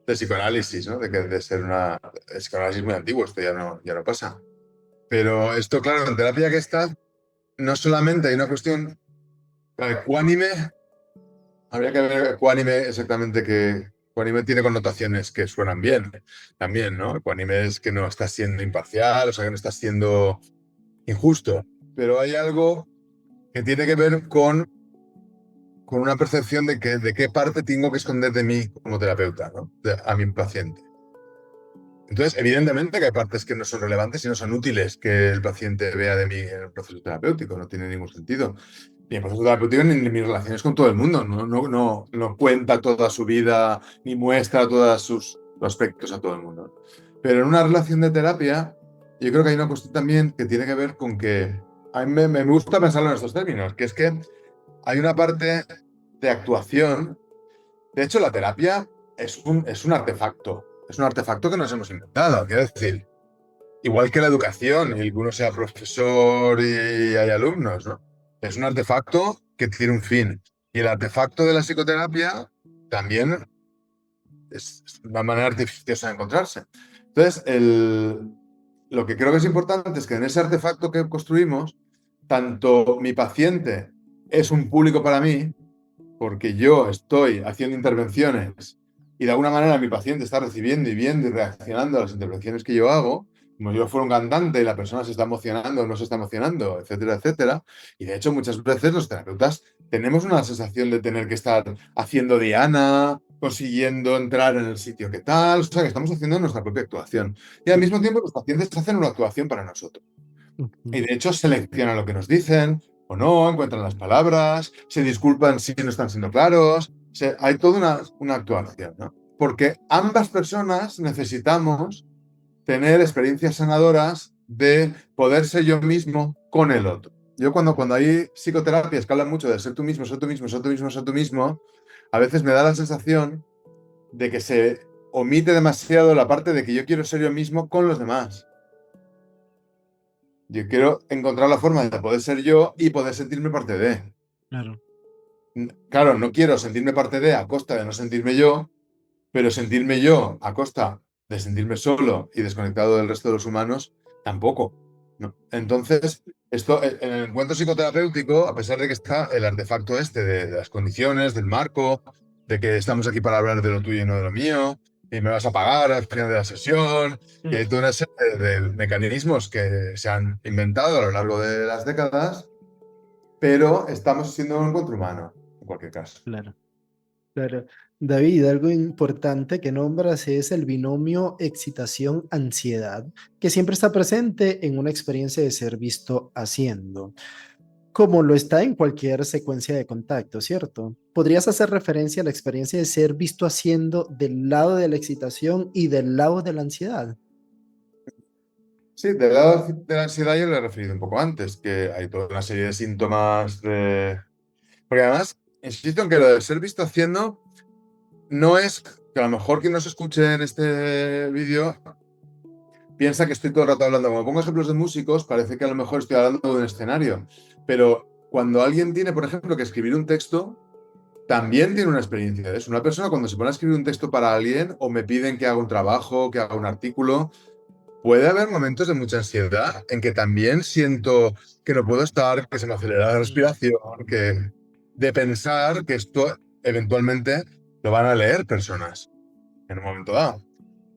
del psicoanálisis, ¿no? De ser el psicoanálisis muy antiguo, esto ya no pasa. Pero esto, claro, en terapia Gestalt no solamente hay una cuestión ecuánime, habría que ver ecuánime exactamente que ecuánime tiene connotaciones que suenan bien también, ¿no? Ecuánime es que no estás siendo imparcial, o sea, que no estás siendo injusto, pero hay algo que tiene que ver con una percepción de qué parte tengo que esconder de mí como terapeuta, ¿no? A mi paciente. Entonces, evidentemente que hay partes que no son relevantes y no son útiles que el paciente vea de mí en el proceso terapéutico, no tiene ningún sentido. Y el proceso terapéutico ni mis relaciones con todo el mundo, no cuenta toda su vida ni muestra todos sus aspectos a todo el mundo. Pero en una relación de terapia, yo creo que hay una cuestión también que tiene que ver con que a mí me gusta pensarlo en estos términos, que es que hay una parte de actuación. De hecho, la terapia es un artefacto. Es un artefacto que nos hemos inventado. Quiero decir, igual que la educación, y que uno sea profesor y hay alumnos, ¿no? Es un artefacto que tiene un fin. Y el artefacto de la psicoterapia también es una manera artificiosa de encontrarse. Entonces, lo que creo que es importante es que en ese artefacto que construimos, tanto mi paciente es un público para mí, porque yo estoy haciendo intervenciones y de alguna manera mi paciente está recibiendo y viendo y reaccionando a las intervenciones que yo hago, como si yo fuera un cantante y la persona se está emocionando o no se está emocionando, etcétera, etcétera. Y de hecho muchas veces los terapeutas tenemos una sensación de tener que estar haciendo diana, consiguiendo entrar en el sitio que tal, o sea que estamos haciendo nuestra propia actuación. Y al mismo tiempo los pacientes hacen una actuación para nosotros. Ujú. Y de hecho seleccionan lo que nos dicen o no, encuentran las palabras, se disculpan si no están siendo claros. Hay toda una actuación, ¿no? Porque ambas personas necesitamos tener experiencias sanadoras de poder ser yo mismo con el otro. Yo cuando hay psicoterapias que hablan mucho de ser tú mismo, ser tú mismo, ser tú mismo, ser tú mismo, a veces me da la sensación de que se omite demasiado la parte de que yo quiero ser yo mismo con los demás. Yo quiero encontrar la forma de poder ser yo y poder sentirme parte de. Claro, Claro, no quiero sentirme parte de a costa de no sentirme yo, pero sentirme yo a costa de sentirme solo y desconectado del resto de los humanos, tampoco. ¿No? Entonces, esto, en el encuentro psicoterapéutico, a pesar de que está el artefacto este de las condiciones, del marco, de que estamos aquí para hablar de lo tuyo y no de lo mío, y me vas a pagar al final de la sesión, y hay toda una serie de mecanismos que se han inventado a lo largo de las décadas, pero estamos haciendo un encuentro humano, en cualquier caso. claro, claro. David, algo importante que nombras es el binomio excitación-ansiedad, que siempre está presente en una experiencia de ser visto haciendo, como lo está en cualquier secuencia de contacto, ¿cierto? ¿Podrías hacer referencia a la experiencia de ser visto haciendo del lado de la excitación y del lado de la ansiedad? Sí, del lado de la ansiedad yo le he referido un poco antes, que hay toda una serie de síntomas de... Porque además, insisto en que lo de ser visto haciendo no es que a lo mejor quien nos escuche en este vídeo piensa que estoy todo el rato hablando. Como pongo ejemplos de músicos, parece que a lo mejor estoy hablando de un escenario. Pero cuando alguien tiene, por ejemplo, que escribir un texto, también tiene una experiencia de eso. Una persona cuando se pone a escribir un texto para alguien o me piden que haga un trabajo, que haga un artículo, puede haber momentos de mucha ansiedad en que también siento que no puedo estar, que se me acelera la respiración, que de pensar que esto eventualmente lo van a leer personas en un momento dado.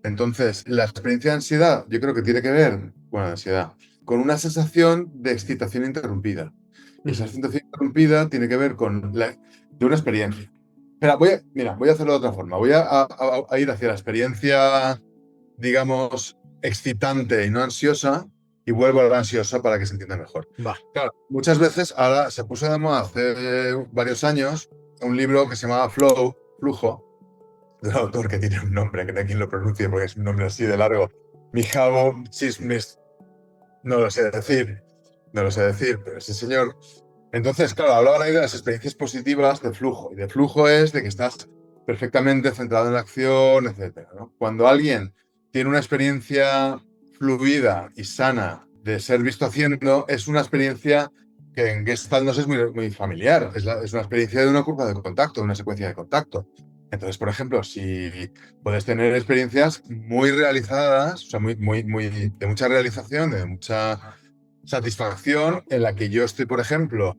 Entonces, la experiencia de ansiedad, yo creo que tiene que ver, bueno, de ansiedad, con una sensación de excitación interrumpida. Y esa Ujú. excitación interrumpida tiene que ver de una experiencia. Espera, voy a hacerlo de otra forma. Voy a ir hacia la experiencia, digamos, excitante y no ansiosa, y vuelvo a la ansiosa para que se entienda mejor. Va. Claro, muchas veces ahora se puso de moda hace varios años un libro que se llamaba Flow, Flujo, de un autor que tiene un nombre, que no hay quien lo pronuncie porque es un nombre así de largo. Mijało Csikszentmihalyi, no lo sé decir, no lo sé decir, pero ese señor. Entonces, claro, hablaban ahí de las experiencias positivas de flujo. Y de flujo es de que estás perfectamente centrado en la acción, etcétera, ¿no? Cuando alguien tiene una experiencia fluida y sana de ser visto haciendo, es una experiencia que en Gestalt nos es muy familiar. Es una experiencia de una curva de contacto, de una secuencia de contacto. Entonces, por ejemplo, si puedes tener experiencias muy realizadas, o sea, de mucha realización, de mucha satisfacción en la que yo estoy, por ejemplo,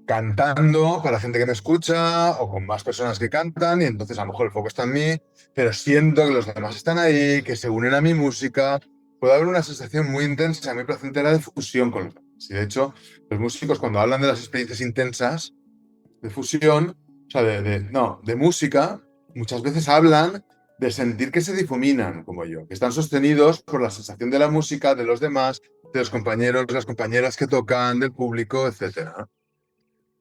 cantando para gente que me escucha o con más personas que cantan y entonces a lo mejor el foco está en mí, pero siento que los demás están ahí, que se unen a mi música. Puede haber una sensación muy intensa, muy placentera de fusión con los demás. Y de hecho, los músicos cuando hablan de las experiencias intensas de fusión, o sea, no, de música, muchas veces hablan de sentir que se difuminan, como yo, que están sostenidos por la sensación de la música, de los demás, de los compañeros, las compañeras que tocan, del público, etcétera.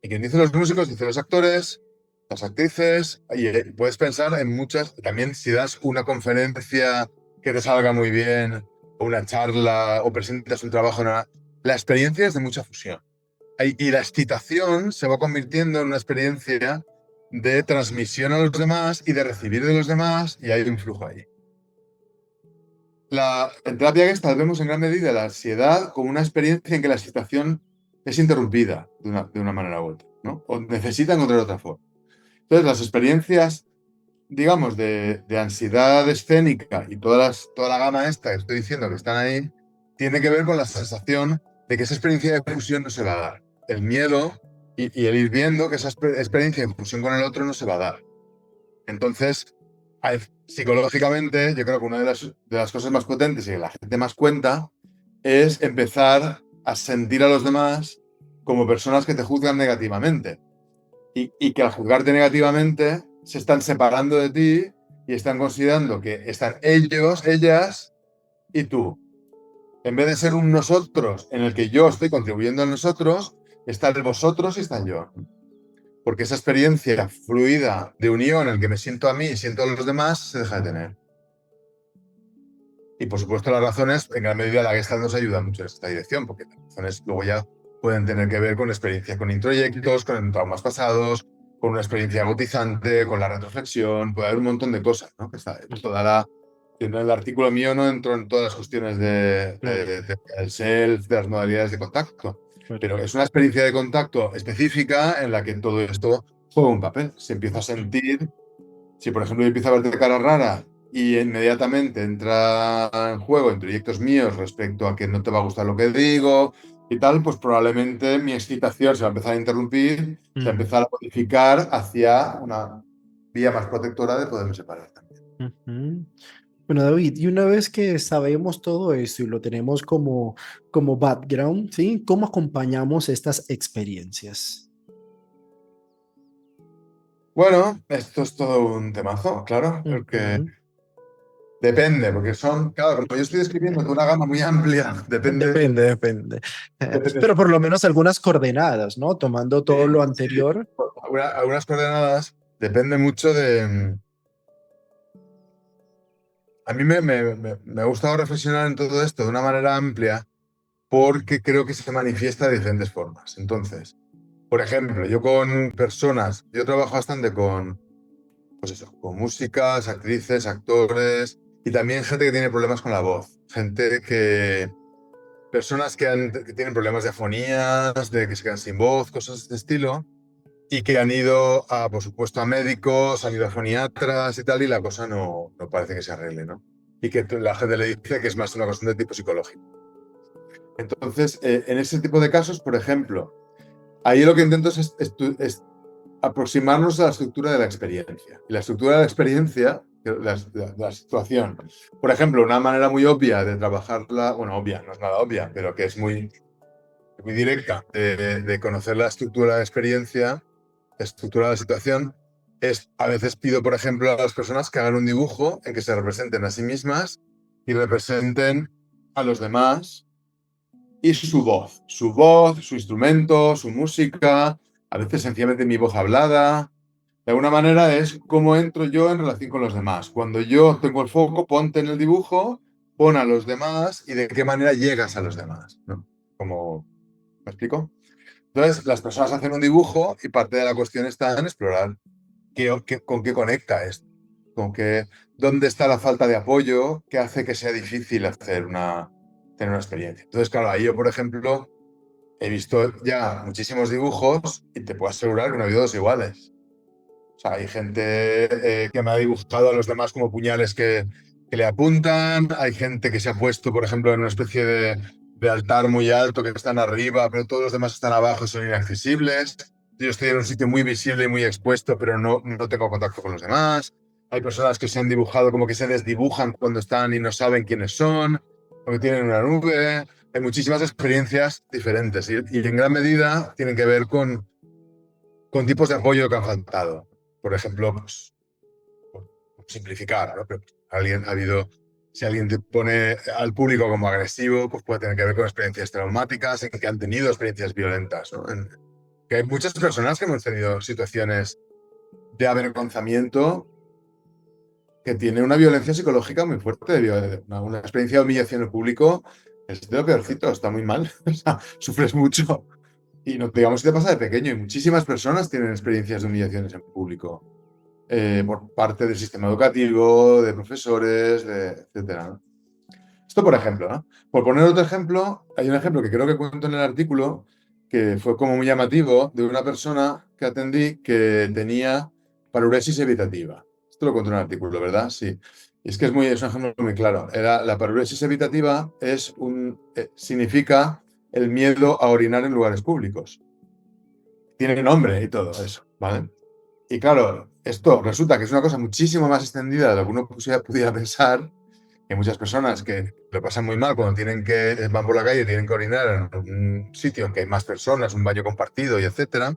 Y quien dice los músicos, dice los actores, las actrices, y puedes pensar en muchas, también si das una conferencia que te salga muy bien, o una charla, o presentas un trabajo, la experiencia es de mucha fusión. Y la excitación se va convirtiendo en una experiencia de transmisión a los demás y de recibir de los demás, y hay un flujo ahí. En terapia Gestalt vemos en gran medida la ansiedad como una experiencia en que la excitación es interrumpida de una manera u otra, ¿no? O necesita encontrar otra forma. Entonces, las experiencias, digamos, de ansiedad escénica y toda la gama esta que estoy diciendo que están ahí, tiene que ver con la sensación de que esa experiencia de fusión no se va a dar. El miedo y el ir viendo que esa experiencia de fusión con el otro no se va a dar. Entonces, psicológicamente, yo creo que una de las cosas más potentes y que la gente más cuenta es empezar a sentir a los demás como personas que te juzgan negativamente. Y que al juzgarte negativamente se están separando de ti y están considerando que están ellos, ellas y tú. En vez de ser un nosotros en el que yo estoy contribuyendo a nosotros, está el vosotros y está el yo. Porque esa experiencia fluida de unión en el que me siento a mí y siento a los demás se deja de tener. Y por supuesto las razones, en gran medida la Gestalt nos ayuda mucho en esta dirección, porque las razones luego ya pueden tener que ver con experiencia con introyectos, con traumas pasados, con una experiencia agotizante, con la retroflexión, puede haber un montón de cosas, ¿no? Que está, en el artículo mío no entro en todas las cuestiones Claro, del self, de las modalidades de contacto, claro. pero es una experiencia de contacto específica en la que todo esto juega un papel. Se empieza a sentir, si por ejemplo yo empiezo a verte cara rara y inmediatamente entra en juego en proyectos míos respecto a que no te va a gustar lo que digo y tal, pues probablemente mi excitación se va a empezar a interrumpir, se va a Mm, empezar a modificar hacia una vía más protectora de poderme separar también. ujú. Bueno, David, y una vez que sabemos todo esto y lo tenemos como background, ¿sí? ¿Cómo acompañamos estas experiencias? Bueno, esto es todo un temazo, claro, porque Ujú. depende, porque son, claro, como yo estoy describiendo de una gama muy amplia, depende, Depende, depende. depende. Pero por lo menos algunas coordenadas, ¿no? Tomando todo lo Sí, anterior. algunas coordenadas depende mucho de. A mí me ha gustado reflexionar en todo esto de una manera amplia porque creo que se manifiesta de diferentes formas. Entonces, por ejemplo, yo trabajo bastante con, pues eso, con músicas, actrices, actores y también gente que tiene problemas con la voz. Personas que tienen problemas de afonías, de que se quedan sin voz, cosas de este estilo, y que han ido, por supuesto, a médicos, han ido a foniatras y tal, y la cosa no parece que se arregle, ¿no? Y que la gente le dice que es más una cuestión de tipo psicológico. Entonces, en ese tipo de casos, por ejemplo, ahí lo que intento es aproximarnos a la estructura de la experiencia. Y la estructura de la experiencia, la situación. Por ejemplo, una manera muy obvia de trabajarla, bueno, obvia, no es nada obvia, pero que es muy directa de conocer la estructura de la experiencia, la estructura de la situación, es a veces pido, por ejemplo, a las personas que hagan un dibujo en que se representen a sí mismas y representen a los demás y su voz, su instrumento, su música, a veces sencillamente mi voz hablada. De alguna manera es cómo entro yo en relación con los demás. Cuando yo tengo el foco, ponte en el dibujo, pon a los demás y de qué manera llegas a los demás, ¿no? Como, ¿me explico? Entonces, las personas hacen un dibujo y parte de la cuestión está en explorar con qué conecta esto, dónde está la falta de apoyo que hace que sea difícil tener una experiencia. Entonces, claro, ahí yo, por ejemplo, he visto ya muchísimos dibujos y te puedo asegurar que no ha habido dos iguales. O sea, hay gente que me ha dibujado a los demás como puñales que le apuntan, hay gente que se ha puesto, por ejemplo, en una especie de altar muy alto que están arriba, pero todos los demás están abajo y son inaccesibles. Yo estoy en un sitio muy visible y muy expuesto, pero no tengo contacto con los demás. Hay personas que se han dibujado como que se desdibujan cuando están y no saben quiénes son, o que tienen una nube. Hay muchísimas experiencias diferentes y en gran medida tienen que ver con tipos de apoyo que han faltado. Por ejemplo, pues, por simplificar, ¿no? Pero si alguien te pone al público como agresivo, pues puede tener que ver con experiencias traumáticas, en que han tenido experiencias violentas, ¿no? Que hay muchas personas que hemos tenido situaciones de avergonzamiento que tiene una violencia psicológica muy fuerte, una experiencia de humillación en público, es de lo peorcito, está muy mal, o sea, sufres mucho. Y no digamos que te pasa de pequeño, y muchísimas personas tienen experiencias de humillaciones en público, por parte del sistema educativo, de profesores, etcétera, ¿no? Esto, por ejemplo, ¿no? Por poner otro ejemplo, hay un ejemplo que creo que cuento en el artículo, que fue como muy llamativo, de una persona que atendí que tenía paruresis evitativa. Esto lo cuento en el artículo, ¿verdad? Sí. Y es que es un ejemplo muy claro. La paruresis evitativa significa el miedo a orinar en lugares públicos. Tiene nombre y todo eso, ¿vale? Y claro, esto resulta que es una cosa muchísimo más extendida de lo que uno pudiera pensar. Hay muchas personas que lo pasan muy mal cuando van por la calle y tienen que orinar en un sitio en que hay más personas, un baño compartido y etcétera.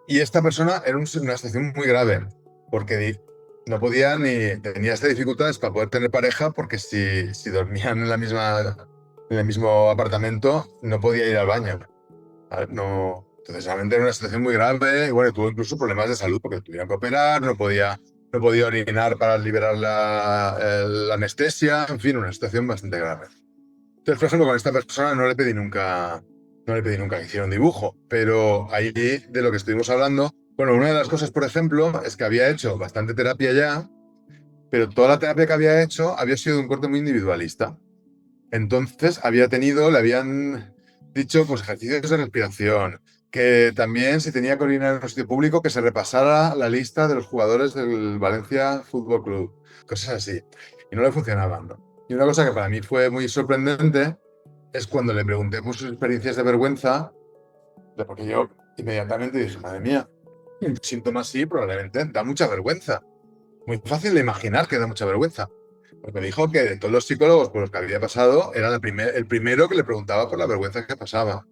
Y esta persona era una situación muy grave, porque no podía ni tenía estas dificultades para poder tener pareja, porque si dormían en el mismo apartamento, no podía ir al baño. ¿Vale? No, entonces realmente era una situación muy grave y bueno, tuvo incluso problemas de salud porque tuvieron que operar, no podía orinar para liberar la anestesia, en fin, una situación bastante grave. Entonces, por ejemplo, con esta persona no le pedí nunca que hiciera un dibujo, pero ahí de lo que estuvimos hablando, bueno, una de las cosas, por ejemplo, es que había hecho bastante terapia ya, pero toda la terapia que había hecho había sido de un corte muy individualista. Entonces le habían dicho pues ejercicios de respiración, que también si tenía que orinar en un sitio público, que se repasara la lista de los jugadores del Valencia Fútbol Club, cosas así. Y no le funcionaban, ¿no? Y una cosa que para mí fue muy sorprendente es cuando le pregunté por sus experiencias de vergüenza, porque yo inmediatamente dije, madre mía, síntomas sí, probablemente da mucha vergüenza. Muy fácil de imaginar que da mucha vergüenza. Porque me dijo que de todos los psicólogos por los que había pasado, era el primero que le preguntaba por la vergüenza que pasaba.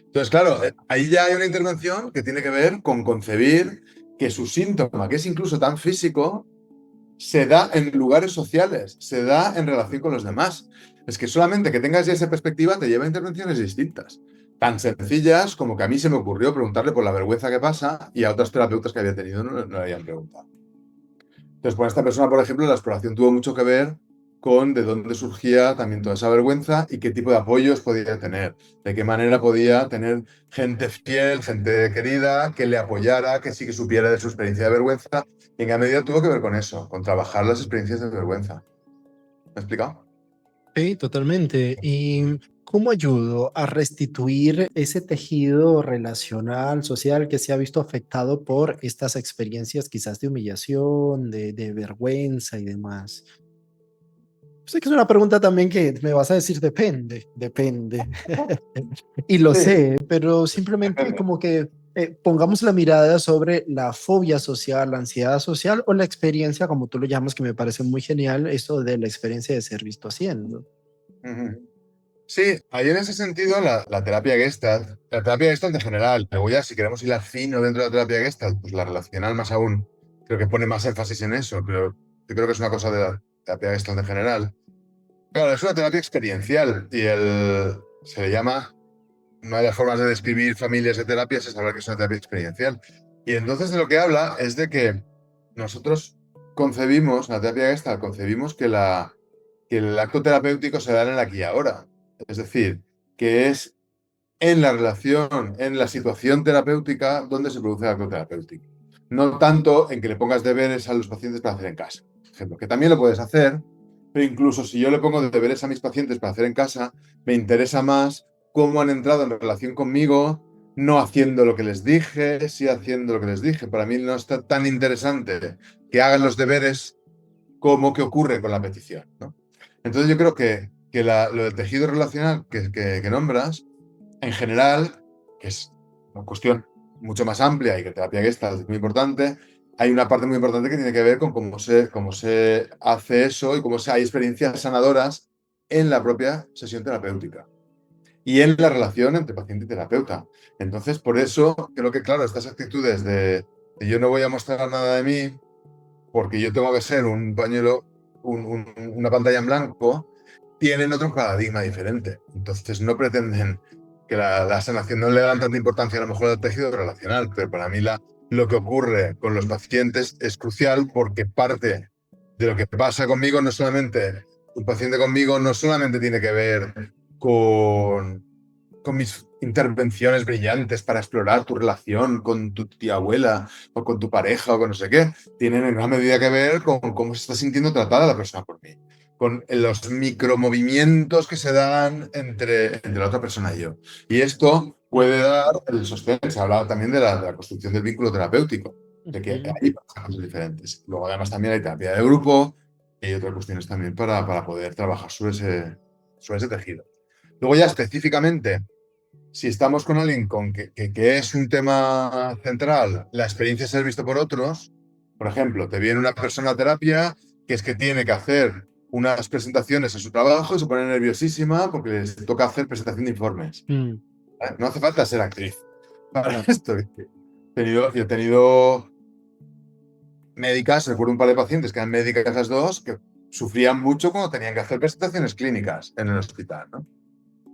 Entonces, claro, ahí ya hay una intervención que tiene que ver con concebir que su síntoma, que es incluso tan físico, se da en lugares sociales, se da en relación con los demás. Es que solamente que tengas ya esa perspectiva te lleva a intervenciones distintas. Tan sencillas como que a mí se me ocurrió preguntarle por la vergüenza que pasa y a otras terapeutas que había tenido no le habían preguntado. Entonces, con esta persona, por ejemplo, la exploración tuvo mucho que ver con de dónde surgía también toda esa vergüenza y qué tipo de apoyos podía tener, de qué manera podía tener gente fiel, gente querida, que le apoyara, que sí que supiera de su experiencia de vergüenza. Y en gran medida tuvo que ver con eso, con trabajar las experiencias de vergüenza. ¿Me he explicado? Sí, totalmente. ¿Y cómo ayudo a restituir ese tejido relacional, social que se ha visto afectado por estas experiencias quizás de humillación, de vergüenza y demás? Sé que es una pregunta también que me vas a decir depende, depende. Y lo Sí, sé, pero simplemente depende. como que pongamos la mirada sobre la fobia social, la ansiedad social o la experiencia, como tú lo llamas, que me parece muy genial, eso de la experiencia de ser visto haciendo. Ujú. Sí, ahí en ese sentido la terapia Gestalt en general, pero ya si queremos hilar fino dentro de la terapia Gestalt, pues la relacional más aún, creo que pone más énfasis en eso, pero yo creo que es una cosa de la terapia Gestalt en general. Claro, es una terapia experiencial y se le llama, una de las formas de describir familias de terapias es hablar que es una terapia experiencial. Y entonces de lo que habla es de que nosotros concebimos, la terapia Gestalt, concebimos que el acto terapéutico se da en el aquí y ahora. Es decir, que es en la relación, en la situación terapéutica donde se produce el acto terapéutico. No tanto en que le pongas deberes a los pacientes para hacer en casa. Por ejemplo, que también lo puedes hacer, pero incluso si yo le pongo deberes a mis pacientes para hacer en casa, me interesa más cómo han entrado en relación conmigo, no haciendo lo que les dije, sí haciendo lo que les dije. Para mí no está tan interesante que hagan los deberes como que ocurre con la petición, ¿no? Entonces yo creo que que lo del tejido relacional que nombras, en general, que es una cuestión mucho más amplia y que terapia Gestalt es muy importante, hay una parte muy importante que tiene que ver con cómo se hace eso y hay experiencias sanadoras en la propia sesión terapéutica y en la relación entre paciente y terapeuta. Entonces, por eso creo que, claro, estas actitudes de yo no voy a mostrar nada de mí porque yo tengo que ser un pañuelo, una pantalla en blanco, tienen otro paradigma diferente. Entonces no pretenden que la sanación no le dan tanta importancia a lo mejor al tejido relacional, pero para mí lo que ocurre con los pacientes es crucial porque parte de lo que pasa conmigo no solamente, un paciente conmigo no solamente tiene que ver con mis intervenciones brillantes para explorar tu relación con tu tía abuela o con tu pareja o con no sé qué, tienen en gran medida que ver con cómo se está sintiendo tratada la persona por mí, con los micromovimientos que se dan entre la otra persona y yo. Y esto puede dar el sostén. Se ha hablado también de la construcción del vínculo terapéutico, de que Ujú. hay cosas diferentes. Luego además también hay terapia de grupo y hay otras cuestiones también para poder trabajar sobre ese tejido. Luego ya específicamente, si estamos con alguien que es un tema central, la experiencia de ser visto por otros, por ejemplo, te viene una persona a terapia que es que tiene que hacer unas presentaciones en su trabajo y se pone nerviosísima porque les toca hacer presentación de informes. Mm, ¿Vale? No hace falta ser actriz para claro. esto. Yo he tenido médicas, recuerdo un par de pacientes que eran médicas las dos, que sufrían mucho cuando tenían que hacer presentaciones clínicas en el hospital, ¿no?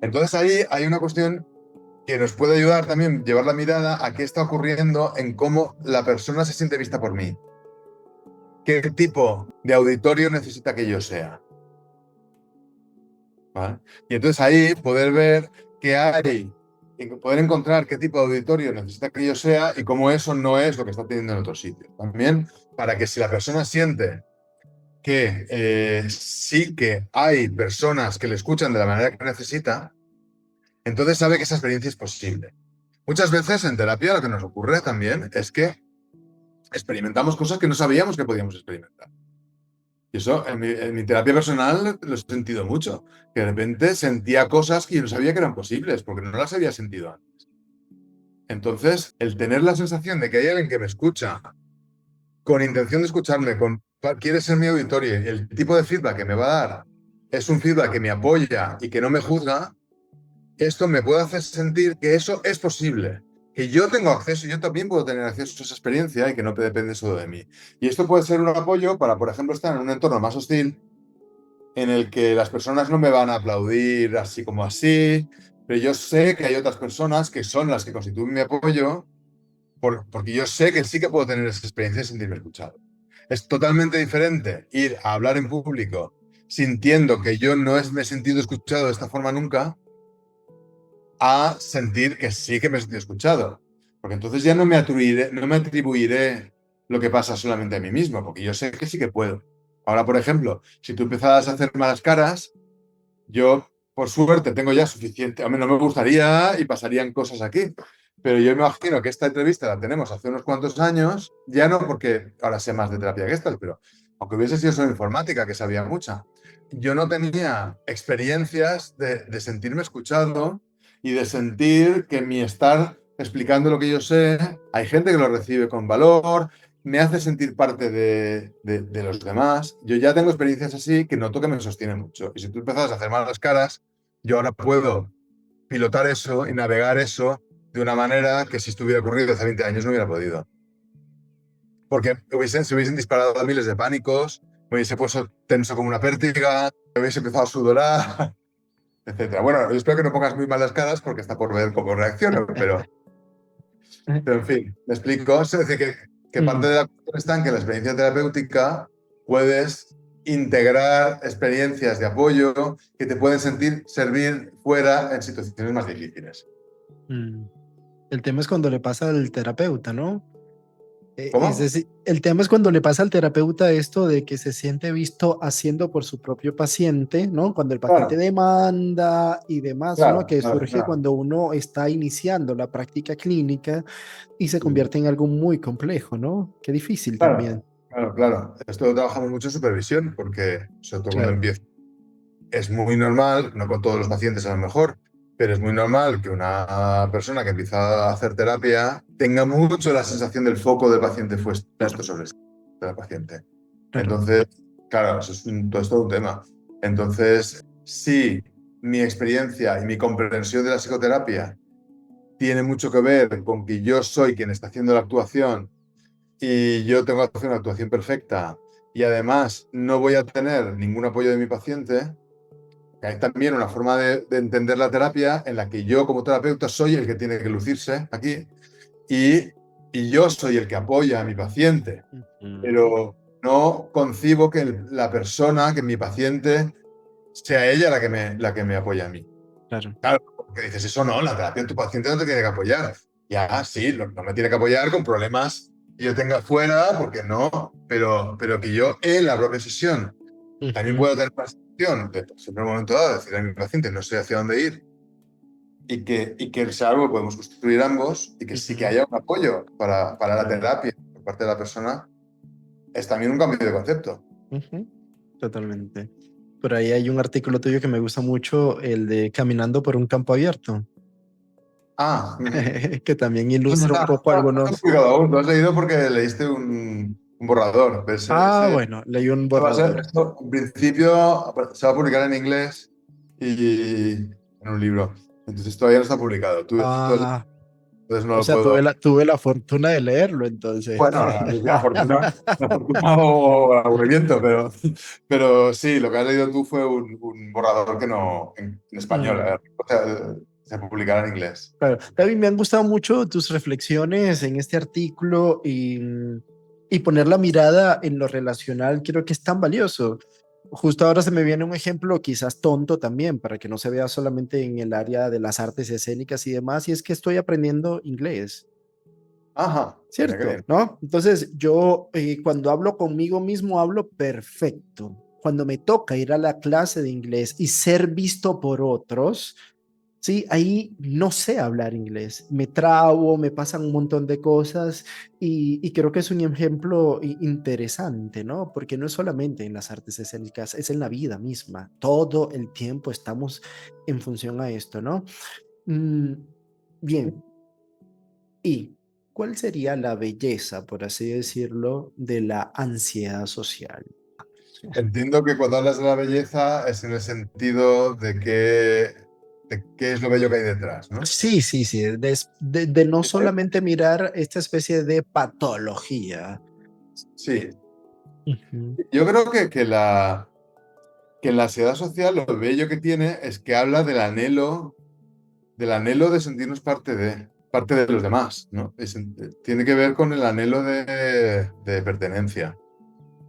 Entonces ahí hay una cuestión que nos puede ayudar también llevar la mirada a qué está ocurriendo en cómo la persona se siente vista por mí. ¿Qué tipo de auditorio necesita que yo sea? ¿Vale? Y entonces ahí poder ver qué hay, y poder encontrar qué tipo de auditorio necesita que yo sea y cómo eso no es lo que está teniendo en otro sitio. También para que si la persona siente que sí que hay personas que le escuchan de la manera que necesita, entonces sabe que esa experiencia es posible. Muchas veces en terapia lo que nos ocurre también es que experimentamos cosas que no sabíamos que podíamos experimentar. Y eso en mi terapia personal lo he sentido mucho, que de repente sentía cosas que yo no sabía que eran posibles, porque no las había sentido antes. Entonces, el tener la sensación de que hay alguien que me escucha, con intención de escucharme, quiere ser mi auditorio, y el tipo de feedback que me va a dar es un feedback que me apoya y que no me juzga, esto me puede hacer sentir que eso es posible, que yo tengo acceso, yo también puedo tener acceso a esa experiencia y que no depende solo de mí. Y esto puede ser un apoyo para, por ejemplo, estar en un entorno más hostil en el que las personas no me van a aplaudir así como así, pero yo sé que hay otras personas que son las que constituyen mi apoyo porque yo sé que sí que puedo tener esa experiencia y sentirme escuchado. Es totalmente diferente ir a hablar en público sintiendo que yo me he sentido escuchado de esta forma nunca, a sentir que sí que me he sentido escuchado. Porque entonces ya no me atribuiré lo que pasa solamente a mí mismo, porque yo sé que sí que puedo. Ahora, por ejemplo, si tú empezabas a hacer malas caras, yo, por suerte, tengo ya suficiente. A mí no me gustaría y pasarían cosas aquí. Pero yo me imagino que esta entrevista la tenemos hace unos cuantos años, ya no porque ahora sé más de terapia Gestalt, pero aunque hubiese sido solo informática, que sabía mucha, yo no tenía experiencias de sentirme escuchado y de sentir que mi estar explicando lo que yo sé, hay gente que lo recibe con valor, me hace sentir parte de los demás. Yo ya tengo experiencias así que noto que me sostienen mucho. Y si tú empiezas a hacer malas caras, yo ahora puedo pilotar eso y navegar eso de una manera que si esto hubiera ocurrido hace 20 años no hubiera podido. Porque se hubiesen disparado miles de pánicos, me hubiese puesto tenso como una pértiga, me hubiese empezado a sudorar, etcétera. Bueno, yo espero que no pongas muy malas caras porque está por ver cómo reacciono, pero en fin, me explico. Es decir, que parte Mm. de la cuestión está en que la experiencia terapéutica puedes integrar experiencias de apoyo que te pueden servir fuera en situaciones más difíciles. Mm. El tema es cuando le pasa al terapeuta, ¿no? Es ¿Cómo? decir, el tema es cuando le pasa al terapeuta esto de que se siente visto haciendo por su propio paciente, ¿no? Cuando el paciente Claro, demanda y demás, ¿no? claro, Que claro, surge claro. cuando uno está iniciando la práctica clínica y se Sí. convierte en algo muy complejo, ¿no? Qué difícil Claro, también. claro, claro. Esto lo trabajamos mucho en supervisión porque, sobre todo cuando Claro. empiezo es muy normal, no con todos los pacientes a lo mejor, pero es muy normal que una persona que empieza a hacer terapia tenga mucho la sensación del foco del paciente puesto Claro, sobre sí, de la paciente. claro. Entonces, claro, eso es todo un tema. Entonces, si mi experiencia y mi comprensión de la psicoterapia tiene mucho que ver con que yo soy quien está haciendo la actuación y yo tengo que hacer una actuación perfecta y además no voy a tener ningún apoyo de mi paciente, que hay también una forma de entender la terapia en la que yo como terapeuta soy el que tiene que lucirse aquí y, y yo soy el que apoya a mi paciente, Ujú. pero no concibo que la persona, que mi paciente, sea ella la que me apoya a mí. Claro. Claro, porque dices, eso no, la terapia en tu paciente no te tiene que apoyar. Ya, sí, no me tiene que apoyar con problemas que yo tenga fuera, porque no, pero que yo en la propia sesión también Ujú. puedo tener la sensación de, pues, en un momento dado, decir a mi paciente, no sé hacia dónde ir, y que sea algo que podemos construir ambos, y que sí que Ujú. haya un apoyo para la Claro. terapia por parte de la persona, es también un cambio de concepto. Ujú. Totalmente. Por ahí hay un artículo tuyo que me gusta mucho, el de Caminando por un campo abierto, Ah, ujú. que también No, ilustra un poco no está algunos. publicado aún, lo has leído porque leíste un borrador. Ah, bueno, leí un Esto va a borrador. esto, en principio se va a publicar en inglés y en un libro. Entonces todavía no está publicado. Ah, Entonces no o lo sea, puedo. tuve la fortuna de leerlo entonces. Bueno, la fortuna o el aburrimiento, pero sí, lo que has leído tú fue un borrador que no, en español, Mm. o sea, se publicará en inglés. Claro. David, me han gustado mucho tus reflexiones en este artículo y poner la mirada en lo relacional, creo que es tan valioso. Justo ahora se me viene un ejemplo quizás tonto también, para que no se vea solamente en el área de las artes escénicas y demás, y es que estoy aprendiendo inglés. Ajá, mira qué ¿Cierto? bien. ¿No? Entonces yo cuando hablo conmigo mismo hablo perfecto. Cuando me toca ir a la clase de inglés y ser visto por otros, sí, ahí no sé hablar inglés. Me trabo, me pasan un montón de cosas y creo que es un ejemplo interesante, ¿no? Porque no es solamente en las artes escénicas, es en la vida misma. Todo el tiempo estamos en función a esto, ¿no? Mm, bien. ¿Y cuál sería la belleza, por así decirlo, de la ansiedad social? Entiendo que cuando hablas de la belleza es en el sentido de qué es lo bello que hay detrás, ¿no? Sí, sí, sí, de no solamente mirar esta especie de patología. Sí, Ujú. yo creo que la ansiedad social lo bello que tiene es que habla del anhelo de sentirnos parte de los demás, ¿no? Tiene que ver con el anhelo de pertenencia.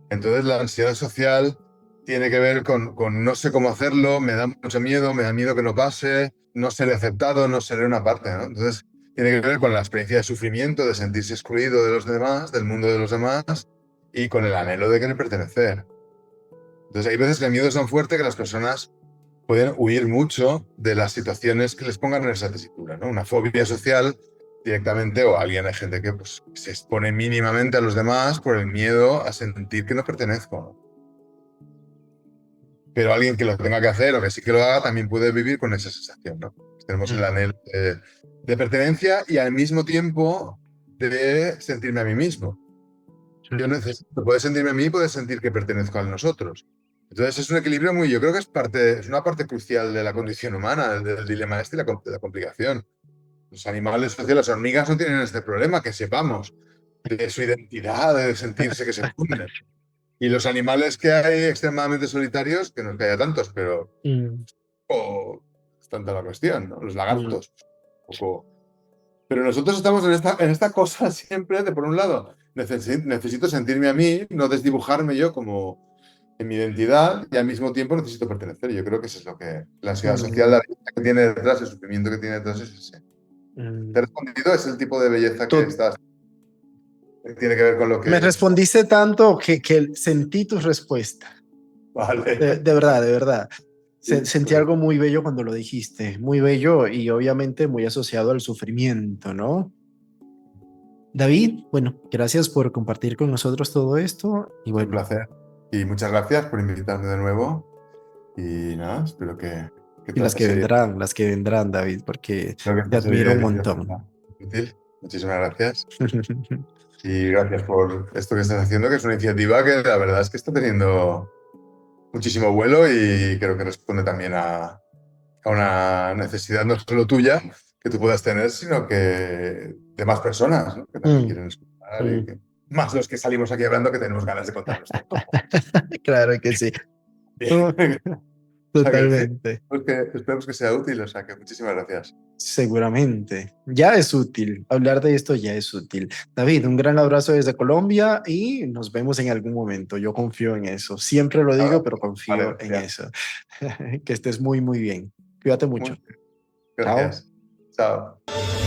Entonces la ansiedad social tiene que ver con no sé cómo hacerlo, me da mucho miedo, me da miedo que no pase, no seré aceptado, no seré una parte, ¿no? Entonces tiene que ver con la experiencia de sufrimiento, de sentirse excluido de los demás, del mundo de los demás, y con el anhelo de querer pertenecer. Entonces hay veces que el miedo es tan fuerte que las personas pueden huir mucho de las situaciones que les pongan en esa tesitura, ¿no? Una fobia social directamente, o alguien, hay gente que pues, se expone mínimamente a los demás por el miedo a sentir que no pertenezco. Pero alguien que lo tenga que hacer o que sí que lo haga también puede vivir con esa sensación, ¿no? Tenemos el Mm, anhelo de pertenencia y al mismo tiempo de sentirme a mí mismo. Yo mm, necesito poder sentirme a mí y poder sentir que pertenezco a nosotros. Entonces es un equilibrio muy, yo creo que es una parte crucial de la condición humana, del dilema este y de la complicación. Los animales sociales, las hormigas no tienen este problema, que sepamos, de su identidad, de sentirse que se funden. Y los animales que hay extremadamente solitarios, que no es que haya tantos, pero mm, es tanta la cuestión, ¿no? Los mm, lagartos, un poco. Pero nosotros estamos en esta cosa siempre de, por un lado, necesito sentirme a mí, no desdibujarme yo como en mi identidad, y al mismo tiempo necesito pertenecer. Yo creo que eso es lo que la ansiedad social, mm, la belleza que tiene detrás, el sufrimiento que tiene detrás es ese. ¿Te he mm. respondido? Es el tipo de belleza To- que tiene que ver con lo Me que... respondiste tanto que sentí tu respuesta. Vale. De verdad, de verdad. Sí, Sentí pues, algo muy bello cuando lo dijiste, muy bello y obviamente muy asociado al sufrimiento, ¿no? David, bueno, gracias por compartir con nosotros todo esto y es un bueno, placer. Y muchas gracias por invitarme de nuevo. Y nada, espero que Y toda esta serie, las que vendrán, David, porque espero que te esta serie admiro un de vídeos montón. sea útil. Muchísimas gracias. Y gracias por esto que estás haciendo, que es una iniciativa que la verdad es que está teniendo muchísimo vuelo y creo que responde también a una necesidad no solo tuya que tú puedas tener, sino que de más personas, ¿no? Que también Mm, quieren escuchar y mm. que, más los que salimos aquí hablando que tenemos ganas de contar nuestro topo. Claro que sí. Oh, O sea que sí, totalmente. pues que esperemos que sea útil, o sea que muchísimas gracias. Seguramente. Ya es útil. Hablar de esto ya es útil. David, un gran abrazo desde Colombia y nos vemos en algún momento. Yo confío en eso. Siempre lo digo, Ahora, pero vale, confío en gracias. eso. Que estés muy, muy bien. Cuídate mucho. Muy bien, Chao. gracias. Chao.